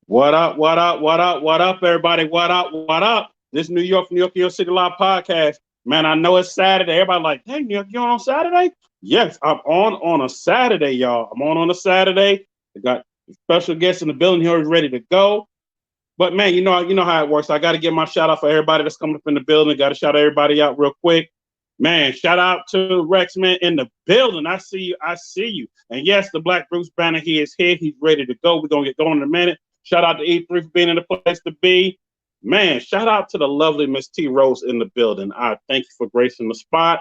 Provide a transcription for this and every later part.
What up? What up? What up? What up, everybody? What up? What up? This New York, Your City Live podcast. Man, I know it's Saturday. Everybody like, hey, New York, you on Saturday? Yes, I'm on a Saturday, y'all. I'm on a Saturday. I got special guests in the building here ready to go. But man, you know how it works. I got to give my shout out for everybody that's coming up in the building. Got to shout everybody out real quick. Man, shout out to Rexman in the building. I see you. I see you. And yes, the Black Bruce Banner, he is here. He's ready to go. We're going to get going in a minute. Shout out to E3 for being in the place to be. Man, shout out to the lovely Miss T Rose in the building. I thank you for gracing the spot.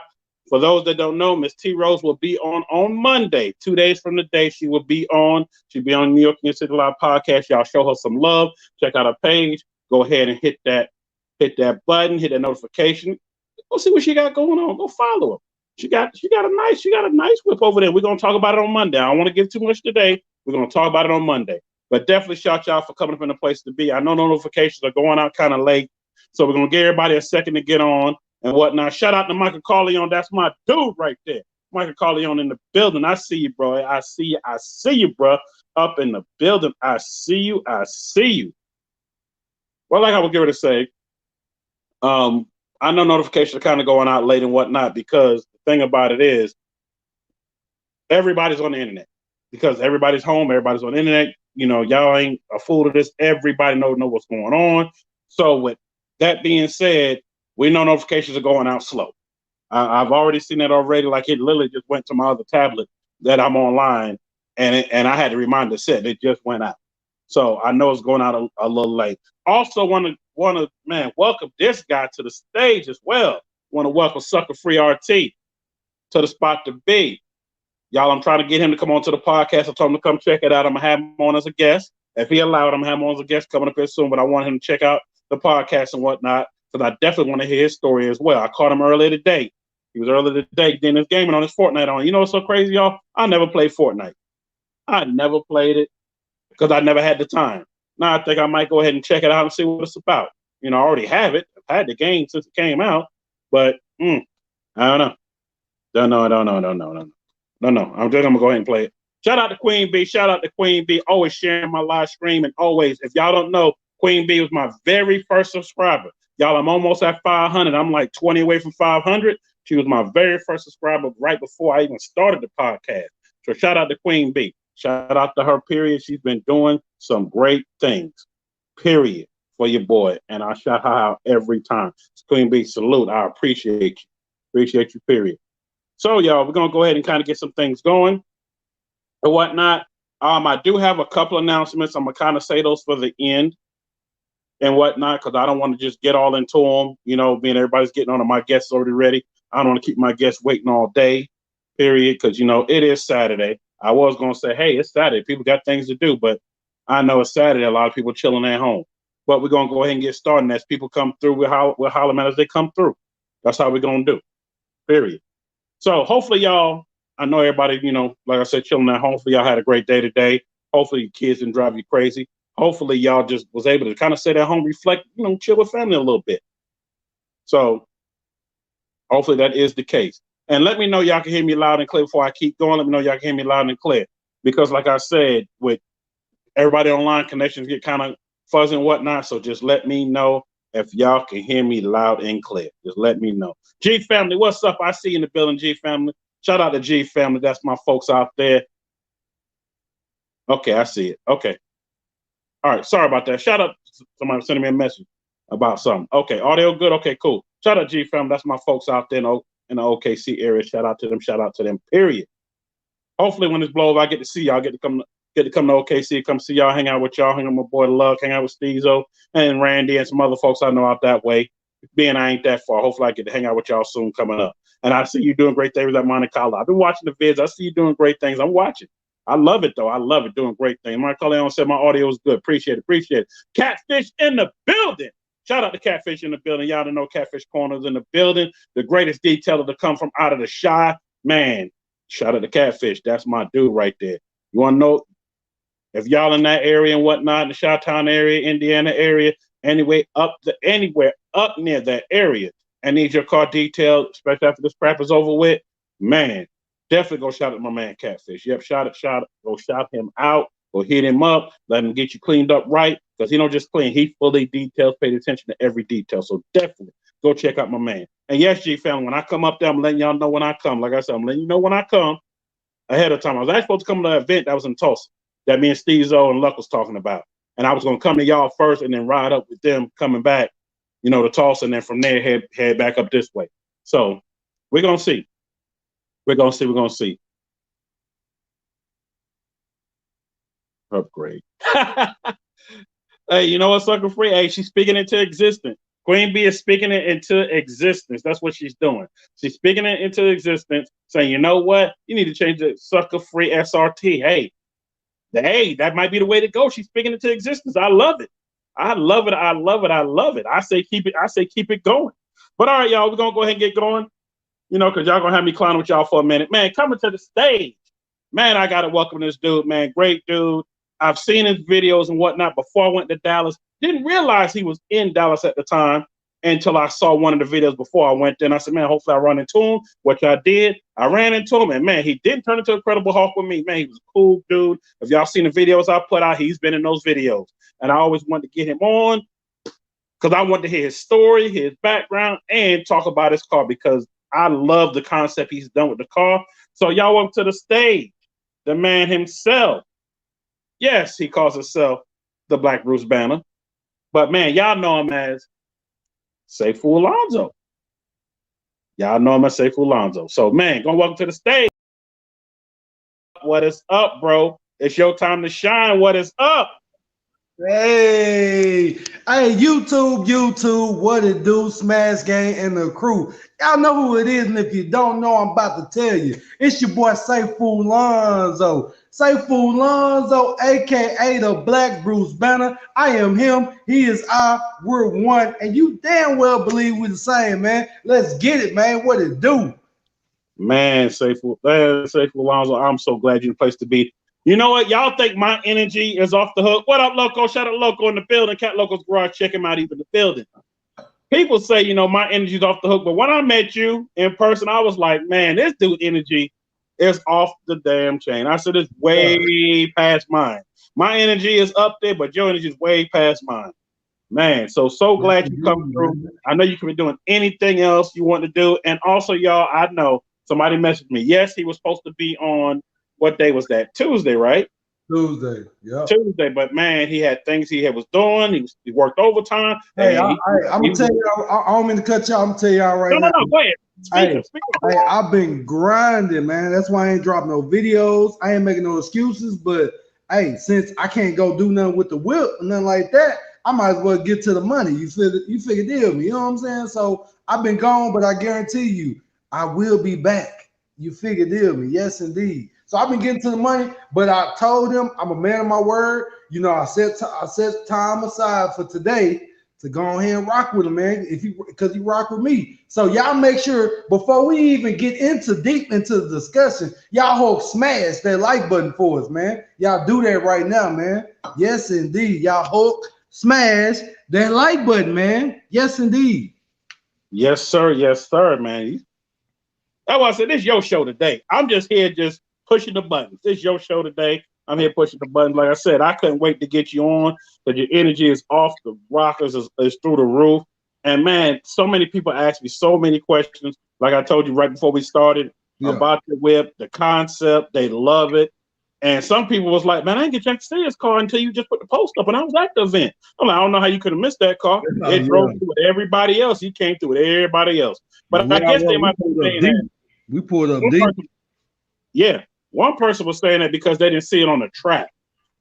For those that don't know, Miss T Rose will be on Monday, 2 days from the day. She will be on. She'll be on New York in Your City Live podcast. Y'all show her some love. Check out her page. Go ahead and hit that button, hit that notification. Go see what she got going on. Go follow her. She got a nice whip over there. We're gonna talk about it on Monday. I don't want to give too much today. We're gonna talk about it on Monday. But definitely shout y'all for coming up in the place to be. I know notifications are going out kind of late, so we're gonna give everybody a second to get on and whatnot. Shout out to Michael Corleone. That's my dude right there. Michael Corleone in the building. I see you, bro. I see you, bro. Up in the building. I see you. Well, like I was going to say, I know notifications are kind of going out late and whatnot because the thing about it is everybody's on the internet because everybody's home. Everybody's on the internet. You know, y'all ain't a fool to this. Everybody know what's going on. So with that being said, we know notifications are going out slow. I've already seen that already. Like it literally just went to my other tablet that I'm online and I had to remind the set it just went out. So I know it's going out a little late. Also want to welcome this guy to the stage as well. Want to welcome Sucker Free RT to the spot to be. Y'all, I'm trying to get him to come on to the podcast. I told him to come check it out. I'm gonna have him on as a guest. If he allowed, I'm gonna have him on as a guest coming up here soon. But I want him to check out the podcast and whatnot because I definitely want to hear his story as well. I caught him earlier today. He was earlier today getting his gaming on his Fortnite on. You know what's so crazy, y'all? I never played Fortnite. I never played it because I never had the time. Now I think I might go ahead and check it out and see what it's about. You know, I already have it. I've had the game since it came out, but I don't know. Don't know. I'm just gonna go ahead and play it. Shout out to Queen B. Shout out to Queen B. Always sharing my live stream and always, if y'all don't know, Queen B was my very first subscriber. Y'all, I'm almost at 500. I'm like 20 away from 500. She was my very first subscriber right before I even started the podcast. So shout out to Queen B. Shout out to her, period. She's been doing some great things, period, for your boy. And I shout her out every time. Queen B, salute. I appreciate you. Appreciate you, period. So, y'all, we're going to go ahead and kind of get some things going and whatnot. I do have a couple announcements. I'm going to kind of say those for the end and whatnot because I don't want to just get all into them. You know, being everybody's getting on and my guests already ready. I don't want to keep my guests waiting all day, period, because, you know, it is Saturday. I was going to say, hey, it's Saturday. People got things to do, but I know it's Saturday. A lot of people chilling at home. But we're going to go ahead and get started. As people come through, we'll holler them as they come through. That's how we're going to do, period. So hopefully, y'all, I know everybody, you know, like I said, chilling at home. Hopefully, y'all had a great day today. Hopefully, your kids didn't drive you crazy. Hopefully, y'all just was able to kind of sit at home, reflect, you know, chill with family a little bit. So hopefully that is the case. And let me know y'all can hear me loud and clear before I keep going. Let me know y'all can hear me loud and clear. Because like I said, with everybody online, connections get kind of fuzzy and whatnot. So just let me know if y'all can hear me loud and clear. Just let me know. G family, what's up? I see you in the building, G family. Shout out to G family. That's my folks out there. Okay, I see it. Okay. All right, sorry about that. Shout out to somebody sending me a message about something. Okay, audio good? Okay, cool. Shout out G family. That's my folks out there in the OKC area. Shout out to them, period. Hopefully when this blows, I get to see y'all, get to come to OKC, come see y'all, hang out with y'all, hang out with my boy Luck, hang out with Steezo and Randy and some other folks I know out that way. Being I ain't that far, hopefully I get to hang out with y'all soon coming up. And I see you doing great things at Monte Carlo. I've been watching the vids. I see you doing great things. I'm watching. I love it, though. I love it, doing great things. Monte Carlo said my audio is good. Appreciate it. Catfish in the building. Shout out to Catfish in the building. Y'all don't know Catfish Corners in the building. The greatest detailer to come from out of the Shy. Man, shout out to Catfish. That's my dude right there. You want to know if y'all in that area and whatnot, in the Chi-Town area, Indiana area, anywhere up near that area, and need your car detailed, especially after this crap is over with, man, definitely go shout out my man Catfish. Yep, go shout him out. Go hit him up, let him get you cleaned up right, because he don't just clean, he fully details, paid attention to every detail. So definitely go check out my man. And yes, G family, when I come up there, I'm letting y'all know when I come. Like I said, I'm letting you know when I come ahead of time. I was actually supposed to come to the event that was in Tulsa that me and Steve Zo and Luck was talking about. And I was going to come to y'all first and then ride up with them coming back, you know, to Tulsa, and then from there head back up this way. So we're going to see. We're going to see. Upgrade. Hey, you know what, Sucker Free? Hey, she's speaking into existence. Queen Bee is speaking it into existence. That's what she's doing. She's speaking it into existence, saying, you know what? You need to change the Sucker Free SRT. Hey, that might be the way to go. She's speaking it into existence. I love it. I love it. I love it. I love it. I say keep it going. But all right, y'all, we're gonna go ahead and get going. You know, because y'all gonna have me clowning with y'all for a minute. Man, coming to the stage. Man, I gotta welcome this dude, man. Great dude. I've seen his videos and whatnot before I went to Dallas. Didn't realize he was in Dallas at the time until I saw one of the videos before I went there. And I said, man, hopefully I run into him, which I did. I ran into him, and man, he didn't turn into Incredible Hulk with me. Man, he was a cool dude. If y'all seen the videos I put out, he's been in those videos. And I always wanted to get him on because I wanted to hear his story, his background, and talk about his car because I love the concept he's done with the car. So y'all welcome to the stage, the man himself. Yes, he calls himself the Black Bruce Banner. But man, y'all know him as Sayfoollonzo. Y'all know him as Sayfoollonzo. So man, gonna welcome to the stage. What is up, bro? It's your time to shine. What is up? Hey, YouTube, what it do, Smash Gang and the crew. Y'all know who it is, and if you don't know, I'm about to tell you. It's your boy Sayfoollonzo. Sayfoollonzo, aka the Black Bruce Banner. I am him, he is I, we're one, and you damn well believe we're the same, man. Let's get it, man. What it do? Man, Sayfoollonzo, I'm so glad you're the place to be. You know what? Y'all think my energy is off the hook? What up, Loco? Shout out Loco in the building. Cat Loco's garage. Check him out. He's in the building. People say, you know, my energy's off the hook. But when I met you in person, I was like, man, this dude energy is off the damn chain. I said, it's way past mine. My energy is up there, but your energy is way past mine. Man, so glad you come through. I know you could be doing anything else you want to do. And also, y'all, I know somebody messaged me. Yes, he was supposed to be on. What day was that? Tuesday, right? Tuesday, yeah. Tuesday, but man, he had things he was doing. He worked overtime. Hey, I'm gonna tell you. I don't mean to cut y'all. I'm gonna tell y'all right now. No, go ahead. Hey, I've been grinding, man. That's why I ain't dropping no videos. I ain't making no excuses. But hey, since I can't go do nothing with the whip and nothing like that, I might as well get to the money. You figure deal me. You know what I'm saying? So I've been gone, but I guarantee you, I will be back. You figure deal me. Yes, indeed. So I've been getting to the money, but I told him I'm a man of my word. You know, I set time aside for today to go ahead and rock with him, man. Because he rock with me. So y'all make sure before we even get deep into the discussion, y'all hope smash that like button for us, man. Y'all do that right now, man. Yes, indeed. Y'all hope smash that like button, man. Yes, indeed. Yes, sir. Yes, sir, man. That's why I said this is your show today. I'm just here pushing the buttons. This is your show today. I'm here pushing the buttons. Like I said, I couldn't wait to get you on because your energy is off the rockers, is through the roof. And man, so many people ask me so many questions. Like I told you right before we started about the whip, the concept. They love it. And some people was like, man, I didn't get a chance to see his car until you just put the post up and I was at the event. I'm like, I don't know how you could have missed that car. It drove through with everybody else. He came through with everybody else. But I guess they might be saying that. We pulled up deep. Yeah. One person was saying that because they didn't see it on the track.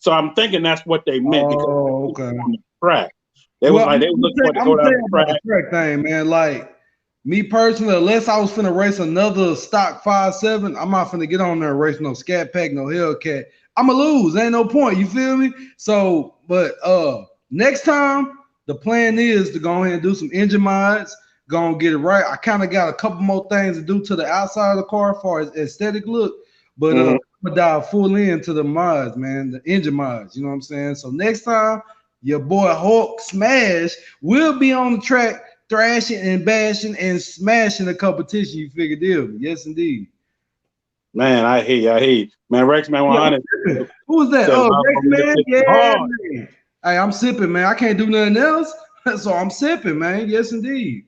So I'm thinking that's what they meant because on the track. They was like, they were looking for to go down the track thing, man. Like me personally, unless I was finna race another stock 5.7, I'm not finna get on there and race no Scat Pack, no Hellcat. I'ma lose. Ain't no point. You feel me? So, but next time the plan is to go ahead and do some engine mods, go and get it right. I kind of got a couple more things to do to the outside of the car as far as aesthetic look. But I'm gonna dive full into the mods, man, the engine mods. You know what I'm saying? So next time, your boy Hulk Smash will be on the track, thrashing and bashing and smashing the competition. You figure deal? Yes, indeed. Man, I hear you. I hear you. Man, Rex Man Yeah, 100. who was that? Said, Oh, "Love Rex gonna get Man. this Yeah, hard." man. Hey, I'm sipping, man. I can't do nothing else, so I'm sipping, man. Yes, indeed.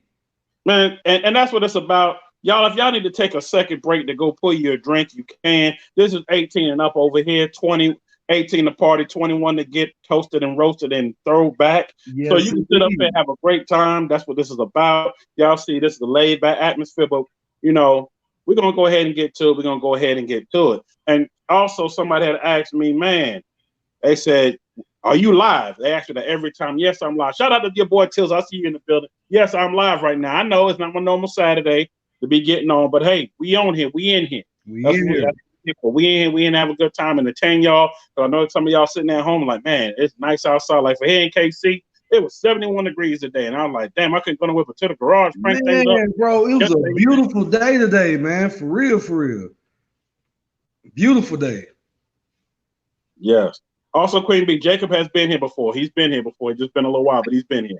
Man, and that's what it's about. Y'all, if y'all need to take a second break to go pull you a drink, you can. This is 18 and up over here, 20, 18 to party, 21 to get toasted and roasted and throw back. So Yes, you can sit up there indeed. and have a great time. That's what this is about. Y'all see, this is a laid back atmosphere, but you know, we're gonna go ahead and get to it. We're gonna go ahead and get to it. And also somebody had asked me, man, they said, "Are you live?" They ask you that every time. Yes, I'm live. Shout out to your boy Tills. I see you in the building. Yes, I'm live right now. I know it's not my normal Saturday to be getting on, but hey, we on here. We in here. We That's in what here. we in here. We in have a good time and entertain y'all. So I know some of y'all sitting at home like, man, it's nice outside. Like for here in KC, it was 71 degrees today, and I was like, damn, I couldn't go nowhere but to the garage, crank things up. Man, bro, it was a Yesterday, beautiful day today, man. For real, for real. Beautiful day. yes. Also, Queen B, Jacob has been here before. He's been here before. It's just been a little while, but he's been here.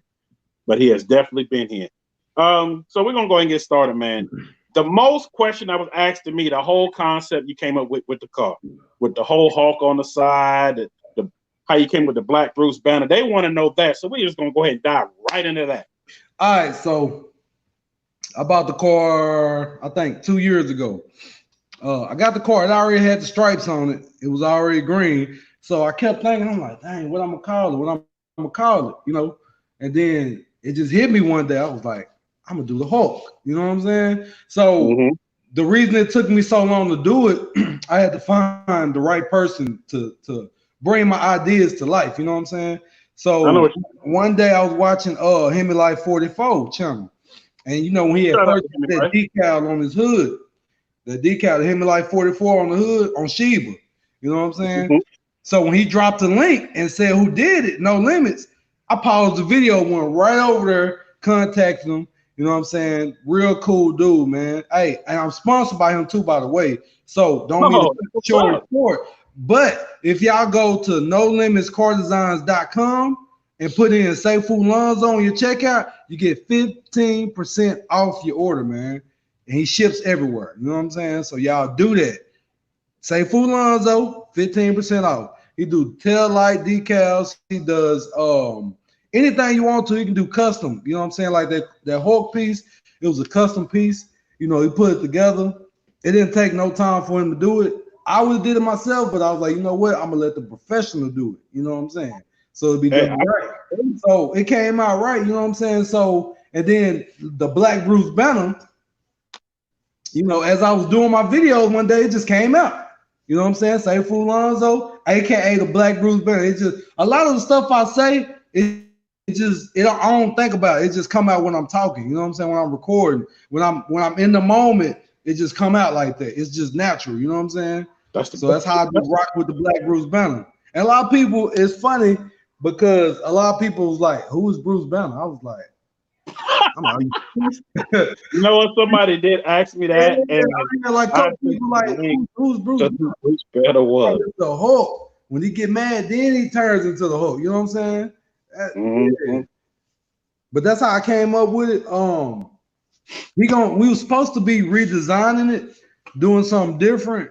But he has definitely been here. So we're gonna go ahead and get started, man. The most question that was asked to me, the whole concept you came up with the car, with the whole Hulk on the side, the how you came with the Black Bruce banner. They want to know that, so we're just gonna go ahead and dive right into that. All right, so I bought the car, I think 2 years ago. I got the car, it already had the stripes on it. It was already green. So I kept thinking, I'm like, dang, what I'm gonna call it? What I'm gonna call it, you know? And then it just hit me one day. I was like, I'm gonna do the Hulk. You know what I'm saying? So Mm-hmm. the reason it took me so long to do it, I had to find the right person to bring my ideas to life. You know what I'm saying? I know So what you one day I was watching Hemi Life 44 channel, and you know when he had trying to first me, that right? decal on his hood, the decal, the Hemi Life 44 on the hood on Sheba. You know what I'm saying? Mm-hmm. So when he dropped the link and said who did it, No Limits, I paused the video, went right over there, contacted him. You know what I'm saying? Real cool dude, man. Hey, and I'm sponsored by him too, by the way. So don't mean to Oh, cut what's short and up? short. But if y'all go to nolimitscardesigns.com and put in Sayfoollonzo on your checkout, you get 15% off your order, man. And he ships everywhere. You know what I'm saying? So y'all do that. Sayfoollonzo, 15% off. He do tail light decals. He does anything you want to. He can do custom. You know what I'm saying? Like that Hulk piece, it was a custom piece. You know, he put it together. It didn't take no time for him to do it. I would have did it myself, but I was like, you know what? I'm gonna let the professional do it. You know what I'm saying? So it'd be Hey, done right. So it came out right. You know what I'm saying? So and then the Black Bruce banner, you know, as I was doing my videos one day, it just came out. You know what I'm saying? Sayfoollonzo, aka the Black Bruce Banner. It's just a lot of the stuff I say, I don't think about it. It just come out when I'm talking. You know what I'm saying? When I'm recording, when I'm in the moment, it just come out like that. It's just natural. You know what I'm saying? that's the So that's how I do rock with the Black Bruce Banner. And a lot of people, it's funny because a lot of people was like, "Who is Bruce Banner?" I was like, "I'm not." You know what? Somebody did ask me Yeah, that, and I like a I couple think people the like link who's Bruce to Banner? which better was. It's the Hulk. When he get mad, then he turns into the Hulk. You know what I'm saying? Yeah. Mm-hmm. But that's how I came up with it. We were supposed to be redesigning it, doing something different.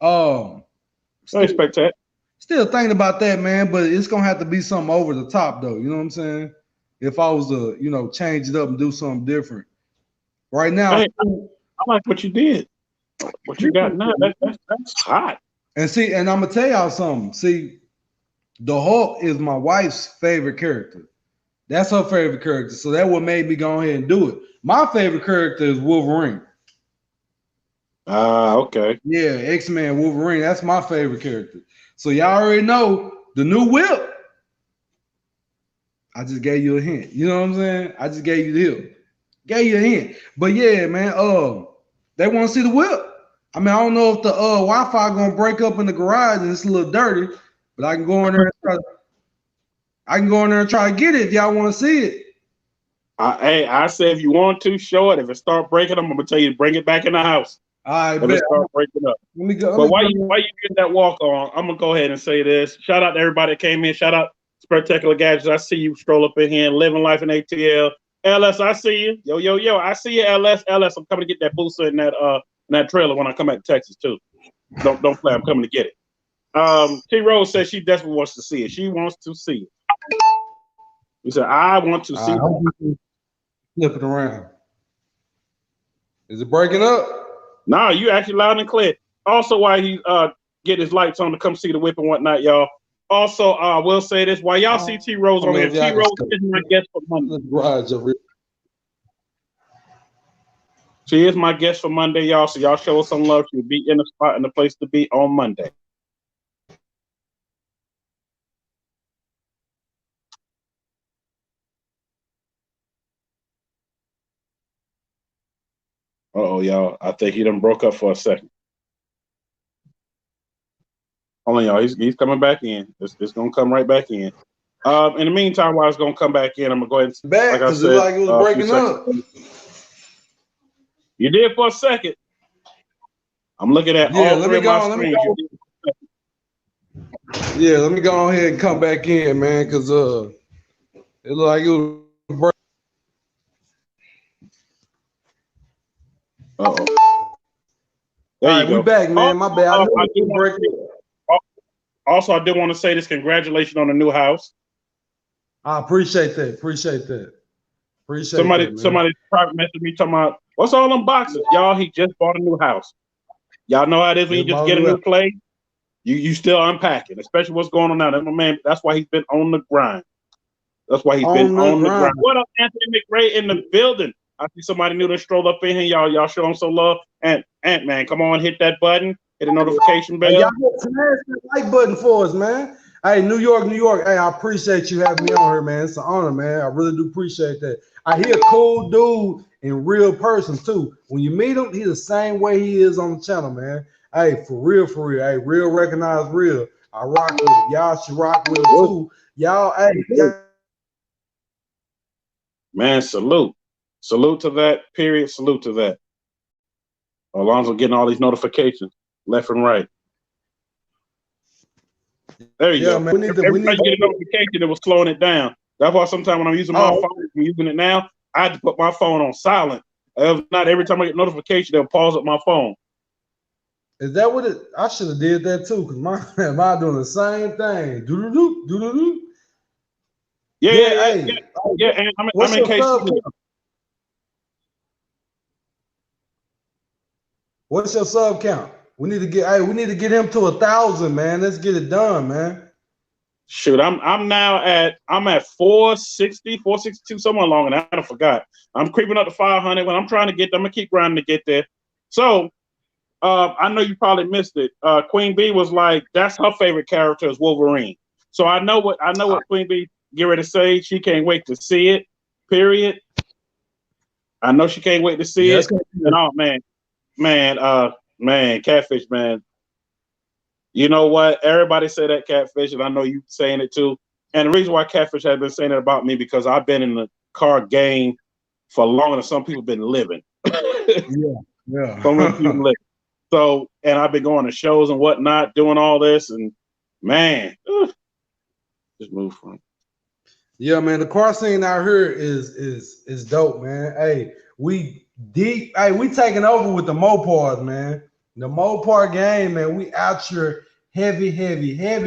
Um, I still, expect that. still thinking about that, man. But it's gonna have to be something over the top, though. You know what I'm saying? If I was to, change it up and do something different. Right now, Hey, I like what you did. What you got now? That's hot. and see, and I'm gonna tell y'all something. See, the Hulk is my wife's favorite character. That's her favorite character. So that what made me go ahead and do it. My favorite character is Wolverine. Ah, okay. Yeah, X-Men Wolverine. That's my favorite character. So y'all already know the new whip. I just gave you a hint. You know what I'm saying? I just gave you the hint. Gave you a hint. But yeah, man, they want to see the whip. I mean, I don't know if the Wi-Fi gonna break up in the garage and it's a little dirty, but I can go in there and try to get it if y'all want to see it. Hey, I say if you want to show it, if it start breaking, I'm gonna tell you to bring it back in the house. I If it bet. start breaking up. Let me go. But why you get that walk on? I'm gonna go ahead and say this. Shout out to everybody that came in. Shout out Spectacular Gadgets. I see you stroll up in here and living life in ATL. LS, I see you. Yo, I see you, LS. LS, I'm coming to get that booster in that trailer when I come back to Texas too. Don't play. I'm coming to get it. T Rose says she desperately wants to see it. She wants to see it. He said, I want to see I hope you flip it around. Is it breaking up? No, you actually loud and clear. Also, why he get his lights on to come see the whip and whatnot, y'all. Also, I will say this: while y'all see T Rose on here, T Rose is my guest for Monday. She is my guest for Monday, y'all. So y'all show us some love. She'll be in the spot and the place to be on Monday. Uh-oh, y'all. I think he done broke up for a second. Hold on, y'all. He's coming back in. It's gonna come right back in. In the meantime, while it's gonna come back in, I'm gonna go ahead and back because it looked like it was breaking up. You did for a second. I'm looking at all three of my screens. Yeah, let me go ahead and come back in, man, because it looked like it was breaking. Uh-oh. All right, we back, man. My bad. I Also, I did want to say this. Congratulations on the new house. I appreciate that. Somebody private messaged me talking about what's all them boxes, y'all. He just bought a new house. Y'all know how it is when you just get a new place. You still unpacking, especially what's going on now. That's my man. That's why he's been on the grind. That's why he's been on the grind. What up, Anthony McRae in the building? I see somebody new that strolled up in here. Y'all show him some love. And Ant-Man, come on, hit that button. Hit the notification bell. Y'all smash that like button for us, man. Hey, New York. Hey, I appreciate you having me on here, man. It's an honor, man. I really do appreciate that. He's a cool dude in real person too. When you meet him, he's the same way he is on the channel, man. Hey, for real. Hey, real recognize real. I rock with him. Y'all should rock with him too. Y'all, hey. Man, salute to that. Period. Salute to that. Alonzo getting all these notifications left and right. There you go. Man, Every time you get a notification, it was slowing it down. That's why sometimes when I'm using my phone, I'm using it now, I had to put my phone on silent. Not every time I get a notification, they'll pause up my phone. Is that what it? I should have did that too, because mine doing the same thing. Do. Yeah. And I'm in case. What's your sub count? We need to get him to 1,000, man. Let's get it done, man. Shoot, I'm at 460, 462, somewhere along, and I forgot. I'm creeping up to 500. When I'm trying to get them, I'm gonna keep grinding to get there. So, I know you probably missed it. Queen B was like, that's her favorite character is Wolverine. So I know what Queen B get ready to say. She can't wait to see it. Period. I know she can't wait to see it. And oh man, Catfish, man. You know what? Everybody say that Catfish, and I know you saying it too. And the reason why Catfish has been saying it about me because I've been in the car game for longer than some people been living. Yeah. Some people living. So, and I've been going to shows and whatnot, doing all this, and man, just move from. Yeah, man, the car scene out here is dope, man. Hey, we taking over with the Mopars, man. The Mopar game, man. We out here heavy,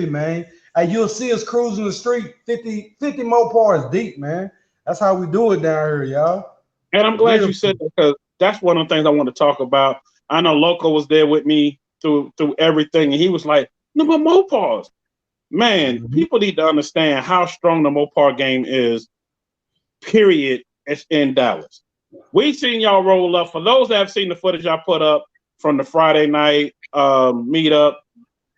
man. Hey, you'll see us cruising the street 50 Mopars deep, man. That's how we do it down here, y'all. And I'm glad you said that because that's one of the things I want to talk about. I know Loco was there with me through everything, and he was like, "No, but Mopars, man, people need to understand how strong the Mopar game is. Period. It's in Dallas. We've seen y'all roll up. For those that have seen the footage I put up from the Friday night meetup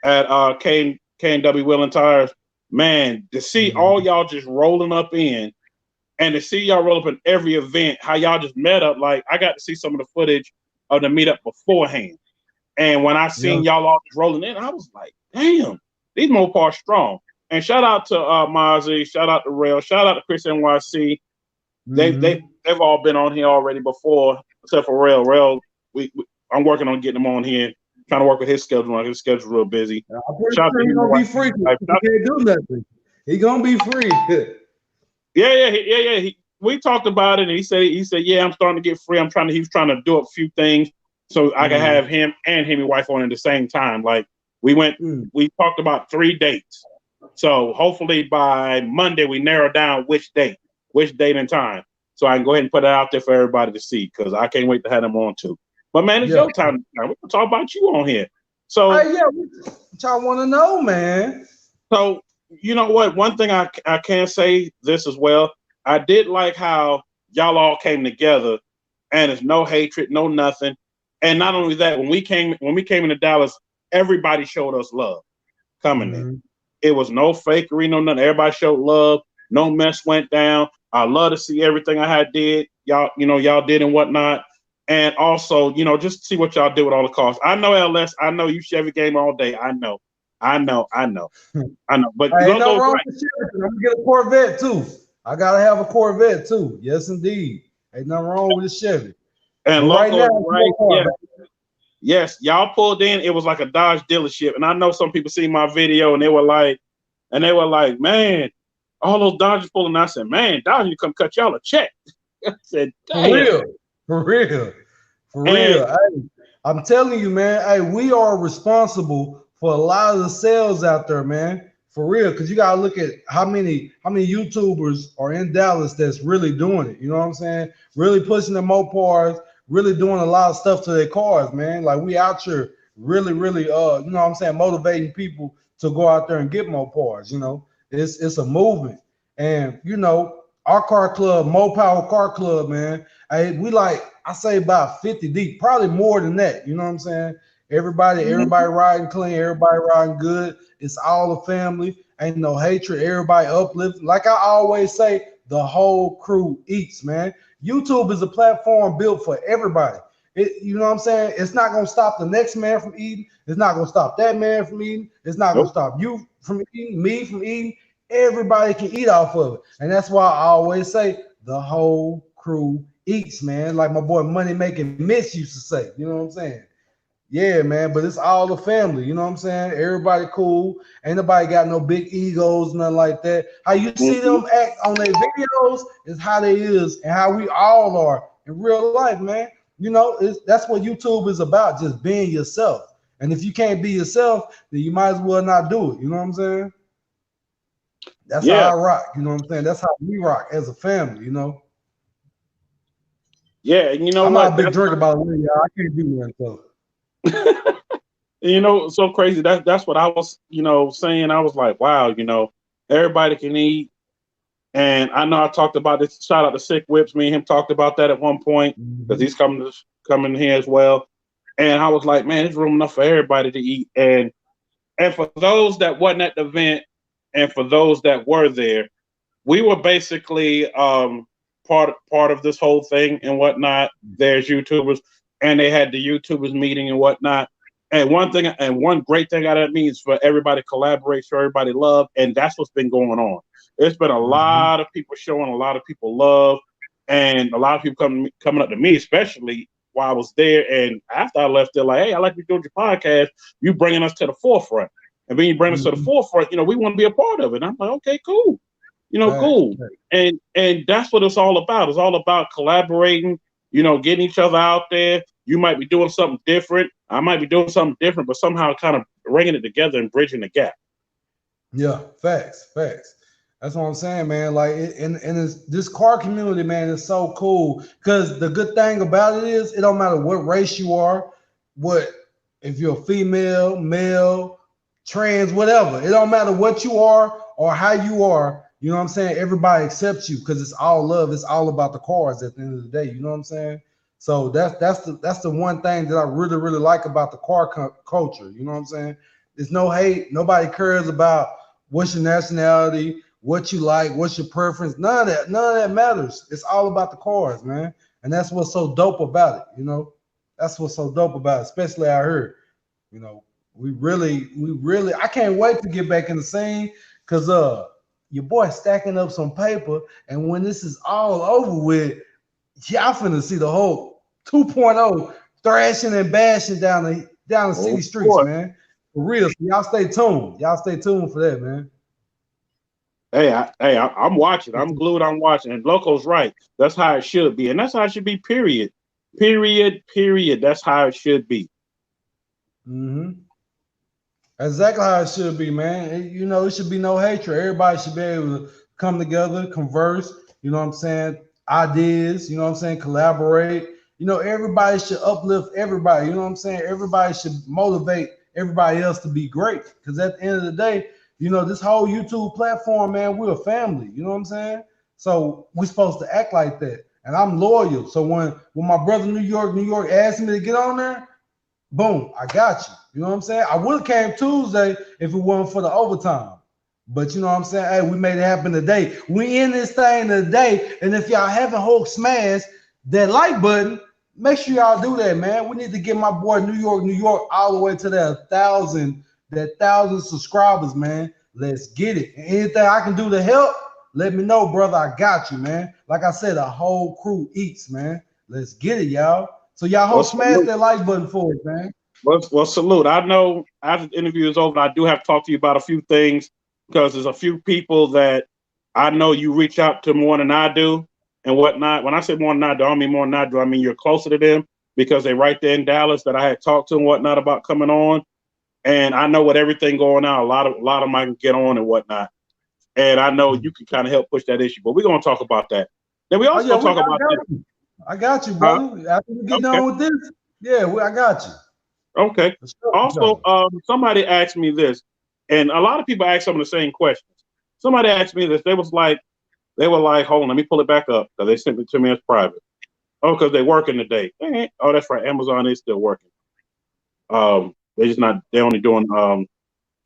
at K&W Wheel & Tires, man, to see all y'all just rolling up in, and to see y'all roll up in every event, how y'all just met up. Like I got to see some of the footage of the meetup beforehand. And when I seen y'all all just rolling in, I was like, damn, these Mopars strong. And shout out to Mozzie, shout out to Rail, shout out to Chris NYC. They've all been on here already before, except for Rail. Rail, I'm working on getting them on here, trying to work with his schedule. His schedule's real busy. I'm pretty sure he's gonna be free. He can't do nothing. He's gonna be free. Yeah. We talked about it, and he said, yeah, I'm starting to get free. He was trying to do a few things so I can have him and his wife on at the same time. Like we talked about 3 dates. So hopefully by Monday we narrow down which date and time. So I can go ahead and put it out there for everybody to see because I can't wait to have them on too. But man, it's your time. We're gonna talk about you on here. So what y'all want to know, man? So you know what? One thing I can say this as well. I did like how y'all all came together, and it's no hatred, no nothing. And not only that, when we came into Dallas, everybody showed us love coming in. It was no fakery, no nothing. Everybody showed love. No mess went down. I love to see everything I had did. Y'all did and whatnot. And also, just see what y'all did with all the cars. I know LS. I know you Chevy game all day. I know. But Hey, ain't no wrong right. with Chevy. I'm gonna get a Corvette too. I gotta have a Corvette too. Yes, indeed. Ain't nothing wrong with a Chevy. And right now, right. Yes, y'all pulled in. It was like a Dodge dealership, and I know some people see my video and they were like, man, all those Dodgers pulling. I said, man, Dodge need to come cut y'all a check. I said, damn. For real. Hey, I'm telling you, man. Hey, we are responsible for a lot of the sales out there, man. For real, because you gotta look at how many YouTubers are in Dallas that's really doing it. You know what I'm saying? Really pushing the Mopars, really doing a lot of stuff to their cars, man. Like we out here really, you know what I'm saying, motivating people to go out there and get Mopars. It's a movement, and our car club, Mo Power Car Club, man. I say about 50 deep, probably more than that. You know what I'm saying? Everybody riding clean, everybody riding good. It's all a family. Ain't no hatred. Everybody uplifting. Like I always say, the whole crew eats, man. YouTube is a platform built for everybody. You know what I'm saying? It's not gonna stop the next man from eating. It's not gonna stop that man from eating. It's not gonna stop you from eating, me from eating. Everybody can eat off of it, and that's why I always say the whole crew eats, man. Like my boy Money Making Mitch used to say. You know what I'm saying? Yeah, man, but it's all the family, you know what I'm saying? Everybody cool. Ain't nobody got no big egos, nothing like that. How you see them act on their videos is how they is and how we all are in real life, man. That's what YouTube is about, just being yourself. And if you can't be yourself, then you might as well not do it. You know what I'm saying? That's how I rock. You know what I'm saying? That's how we rock as a family, Yeah, and I'm not a big drink about it, y'all. I can't do nothing so. So crazy. That's what I was, saying. I was like, wow, everybody can eat. And I know I talked about this. Shout out to Sick Whips. Me and him talked about that at one point because he's coming here as well. And I was like, man, there's room enough for everybody to eat. And for those that wasn't at the event, and for those that were there, we were basically part of this whole thing and whatnot. There's YouTubers, and they had the YouTubers meeting and whatnot. And one great thing out of it means for everybody to collaborate, show everybody love, and that's what's been going on. There's been a lot of people showing a lot of people love, and a lot of people coming up to me, especially while I was there. And after I left, they're like, "Hey, I like you doing your podcast. You bringing us to the forefront, and when you bring us to the forefront, we want to be a part of it." And I'm like, "Okay, cool." Cool. And that's what it's all about. It's all about collaborating, getting each other out there. You might be doing something different. I might be doing something different, but somehow kind of bringing it together and bridging the gap. Yeah, facts. That's what I'm saying, man. Like, and this car community, man, is so cool. Because the good thing about it is, it don't matter what race you are, if you're a female, male, trans, whatever. It don't matter what you are or how you are. You know what I'm saying? Everybody accepts you because it's all love. It's all about the cars at the end of the day. You know what I'm saying? So that's the one thing that I really, really like about the car culture. You know what I'm saying? There's no hate. Nobody cares about what's your nationality, what you like, what's your preference. None of that matters. It's all about the cars, man. And that's what's so dope about it. That's what's so dope about it, especially out here. We really, I can't wait to get back in the scene because your boy stacking up some paper, and when this is all over with, y'all finna see the whole 2.0 thrashing and bashing down the city streets, man. For real. So y'all stay tuned. Y'all stay tuned for that, man. I'm watching. I'm glued. I'm watching. And Loco's right. That's how it should be, and that's how it should be. Period. Period. Period. That's how it should be. Mm-hmm. Exactly how it should be, man. You know, it should be no hatred. Everybody should be able to come together, converse. You know what I'm saying? Ideas. You know what I'm saying? Collaborate. You know, everybody should uplift everybody. You know what I'm saying? Everybody should motivate everybody else to be great. Because at the end of the day, you know, this whole YouTube platform, man, we're a family. You know what I'm saying? So we're supposed to act like that. And I'm loyal. So when my brother New York asked me to get on there, boom, I got you. You know what I'm saying? I would have came Tuesday if it wasn't for the overtime. But you know what I'm saying? Hey, we made it happen today. We in this thing today. And if y'all haven't Hulk smash that like button, make sure y'all do that, man. We need to get my boy New York, all the way to that thousand subscribers, man. Let's get it. And anything I can do to help, let me know, brother. I got you, man. Like I said, the whole crew eats, man. Let's get it, y'all. So y'all Well, hope smash salute. that like button for us, man. Salute. I know after the interview is over, I do have to talk to you about a few things because there's a few people that I know you reach out to more than I do and whatnot. When I say more than I do, I don't mean more than I do. I mean you're closer to them because they right there in Dallas that I had talked to and whatnot about coming on. And I know with everything going on, a lot of them I can get on and whatnot. And I know you can kind of help push that issue. But we're gonna talk about that. Then we Oh also yeah, gonna talk about this. I got you, Huh? brother. After we get Okay. done with this, yeah, I got you. Okay. Let's go, Also, somebody asked me this, and a lot of people ask some of the same questions. Somebody asked me this. They were like, hold on, let me pull it back up because they sent it to me as private. Oh, because they working today. Oh, that's right. Amazon is still working. They just not. They're only doing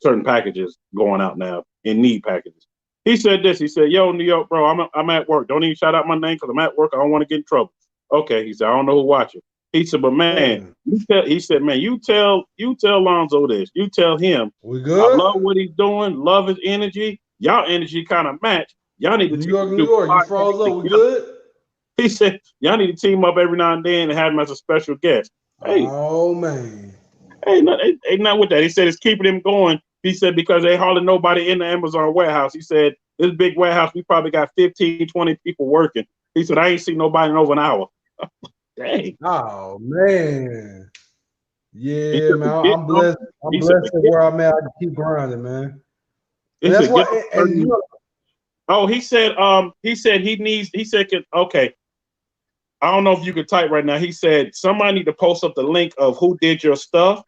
certain packages going out now in need packages. He said this. He said, "Yo, New York, bro, I'm at work. Don't even shout out my name because I'm at work. I don't want to get in trouble." Okay, he said, "I don't know who watching." He said, "But man, man. he said, man, you tell Lonzo this. You tell him We I good? love what he's doing. Love his energy. Y'all energy kind of match. Y'all need to New team York, New do York. You podcasts froze up. We together." good? He said, "Y'all need to team up every now and then and have him as a special guest." Hey, Oh man. ain't not with that. He said it's keeping him going. He said because they hardly nobody in the Amazon warehouse. He said this big warehouse, we probably got 15, 20 people working. He said I ain't seen nobody in over an hour. Dang. Oh man. He Yeah, said man. forget I'm them. blessed. I'm He said blessed for forget. where I'm at. I can keep grinding, man. And He that's said get them why. And you 30. know, Oh, he said he needs. He said okay. I don't know if you could type right now. He said somebody need to post up the link of who did your stuff,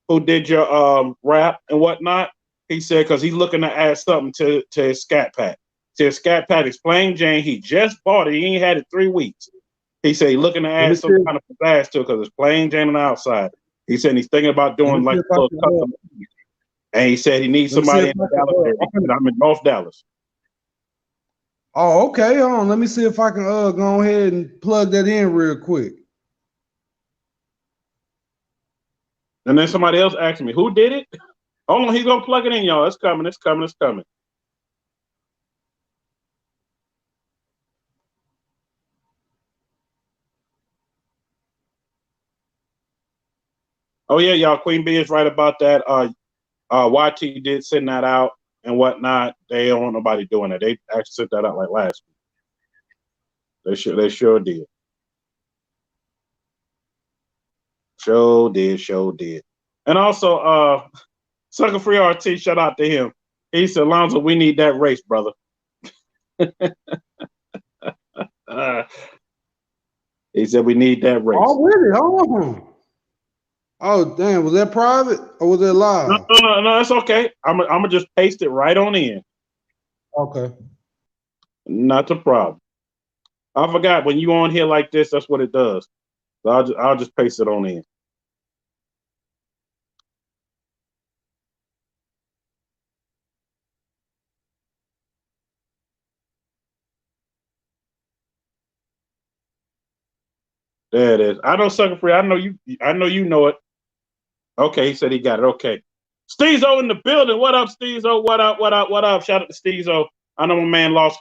who did your rap and whatnot. He said because he's looking to add something to his scat pack. To his scat pack is plain Jane. He just bought it. He ain't had it 3 weeks. He said he's looking to let me add some see. kind of pizzazz to it because it's plain Jane on the outside. He said he's thinking about Let me doing see like if a I little can. custom. And he said he needs Let me see somebody if in I the can. Dallas area. He said I'm in North Dallas. Oh, okay. Hold on. Let me see if I can go ahead and plug that in real quick. And then somebody else asked me, who did it? Hold on, he's gonna plug it in, y'all. It's coming, it's coming, it's coming. Oh yeah, y'all. Queen B is right about that. YT did send that out and whatnot. They don't want nobody doing that. They actually sent that out like last week. They sure did. Sure did. And also, Sucker Free RT, shout out to him. He said, Lonzo, we need that race, brother. uh, he said we need that race. Oh, really? Hold on. Oh, damn. Was that private or was that No, live? no, no, no, it's okay. I'm gonna just paste it right on in. Okay. Not a problem. I forgot when you on here like this, that's what it does. So I'll just paste it on in. There it is. I know Sucker Free. I know you. I know you know it. Okay, he said he got it. Okay. Steezo in the building. What up, Steezo? What up? What up? What up? Shout out to Steezo. I know my man lost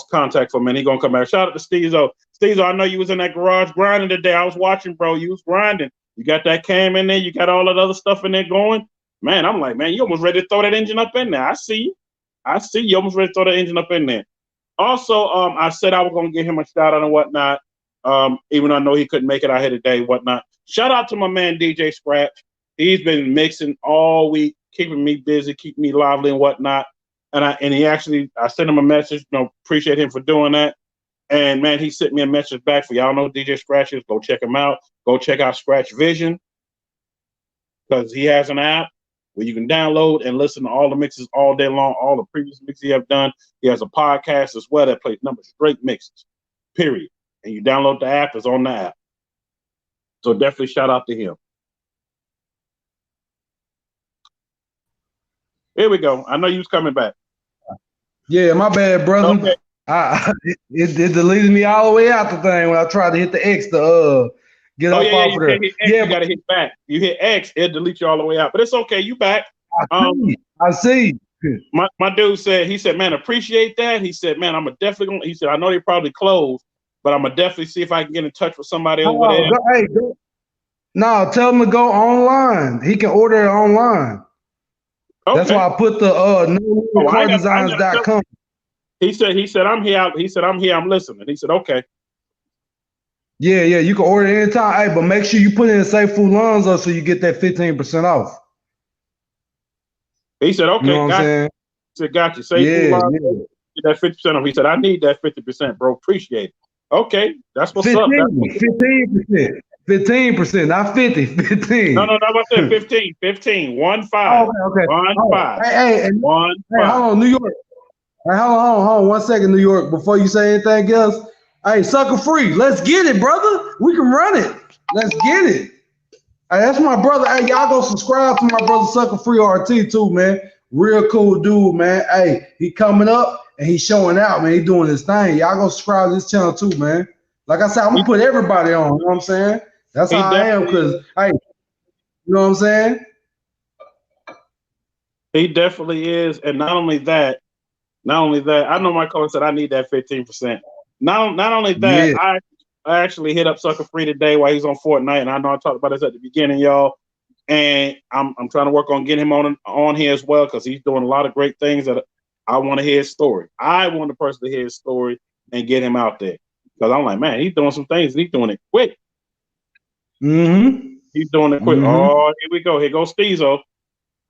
contact for a minute. He gonna come back. Shout out to Steezo. Steezo, I know you was in that garage grinding today. I was watching, bro. You was grinding. You got that cam in there. You got all that other stuff in there going. Man, I'm like, man, you almost ready to throw that engine up in there. I see you. I see you almost ready to throw that engine up in there. Also, I said I was gonna give him a shout out and whatnot. Even though I know he couldn't make it out here today, whatnot. Shout out to my man DJ Scratch. He's been mixing all week, keeping me busy, keeping me lively and whatnot. And he actually, I sent him a message. Appreciate him for doing that. And man, he sent me a message back for y'all know who DJ Scratch is. Go check him out. Go check out Scratch Vision because he has an app where you can download and listen to all the mixes all day long, all the previous mixes he have done. He has a podcast as well that plays number straight mixes, period. And you download the app, it's on the app. So definitely shout out to him. Here we go. I know you was coming back. Yeah, my bad, brother. Okay. It deleted me all the way out the thing when I tried to hit the X to get off of there. You gotta hit back. You hit X, it deletes you all the way out. But it's okay, you back. I see. My dude said, he said, man, appreciate that. He said, man, he said, I know they probably closed, but I'm gonna definitely see if I can get in touch with somebody over there. No, tell him to go online. He can order it online. Okay. That's why I put the NewYorkInYourCity.com. He said I'm here. He said I'm here. I'm listening. He said okay. Yeah, you can order it anytime. Hey, but make sure you put in Sayfoollonzo so you get that 15% off. He said okay. You know what I'm saying? He said got you. Sayfoollonzo, get that 50% off. He said I need that 50%, bro. Appreciate it. Okay, that's what's 15, up. 15%. 15%, not 50. 15. No, I said 15. 15. 1 5. Okay. 1 5. Hey, 1 5. Hold on, New York. Hey, hold on 1 second, New York. Before you say anything else, hey, sucker free. Let's get it, brother. We can run it. Let's get it. Hey, that's my brother. Hey, y'all go subscribe to my brother Sucker Free RT too, man. Real cool dude, man. Hey, he coming up and he's showing out, man. He doing his thing. Y'all go subscribe to this channel too, man. Like I said, I'm gonna put everybody on. You know what I'm saying? That's how I am, because hey, you know what I'm saying? He definitely is, and not only that, I know my caller said I need that 15%. Not only that, yeah. I actually hit up Sucker Free today while he's on Fortnite, and I know I talked about this at the beginning, y'all. And I'm trying to work on getting him on here as well, because he's doing a lot of great things that I want to hear his story. I want the person to hear his story and get him out there, because I'm like, man, he's doing some things. And he's doing it quick. Mm-hmm. He's doing it quick. Mm-hmm. Oh, here we go. Here goes Steezo.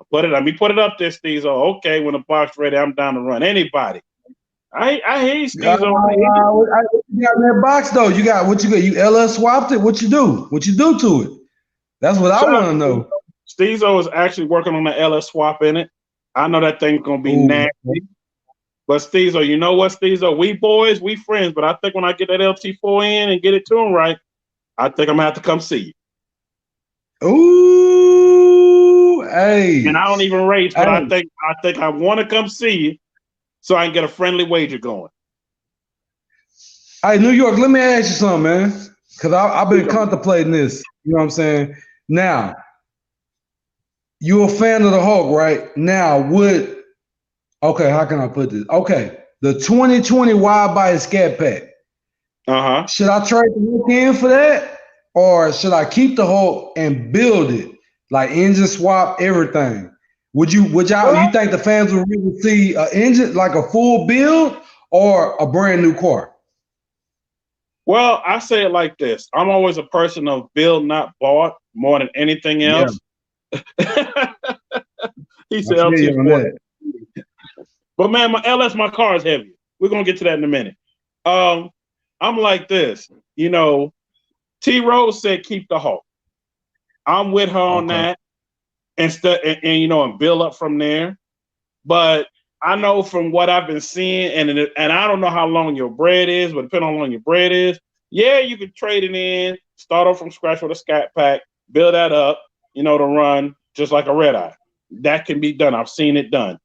Let me put it up there, Steezo. Okay, when the box ready, I'm down to run. Anybody. I hear you, Steezo. You got in that box though. You got what you got? You LS swapped it? What you do? What you do to it? That's what I want to know. Steezo is actually working on the LS swap in it. I know that thing's gonna be nasty. But Steezo, you know what, Steezo? We boys, we friends, but I think when I get that LT4 in and get it to him right, I think I'm gonna have to come see you. Ooh, hey. And I don't even race, but I think I want to come see you so I can get a friendly wager going. Hey, New York, let me ask you something, man. Because I've been contemplating this. You know what I'm saying? Now, you're a fan of the Hulk, right? Now, okay, how can I put this? Okay, the 2020 Wide Body Scat Pack. Uh-huh. Should I trade the Hulk in for that? Or should I keep the Hulk and build it? Like engine swap, everything. Would you think the fans would really see an engine, like a full build, or a brand new car? Well, I say it like this. I'm always a person of build, not bought, more than anything else. Yeah. He said LT4. But man, my car is heavy. We're gonna get to that in a minute. I'm like this, you know. T Rose said keep the Hulk. I'm with her on that, and build up from there. But I know from what I've been seeing, and I don't know how long your bread is, but depending on how long your bread is, yeah, you can trade it in, start off from scratch with a Scat Pack, build that up, to run just like a red eye. That can be done. I've seen it done.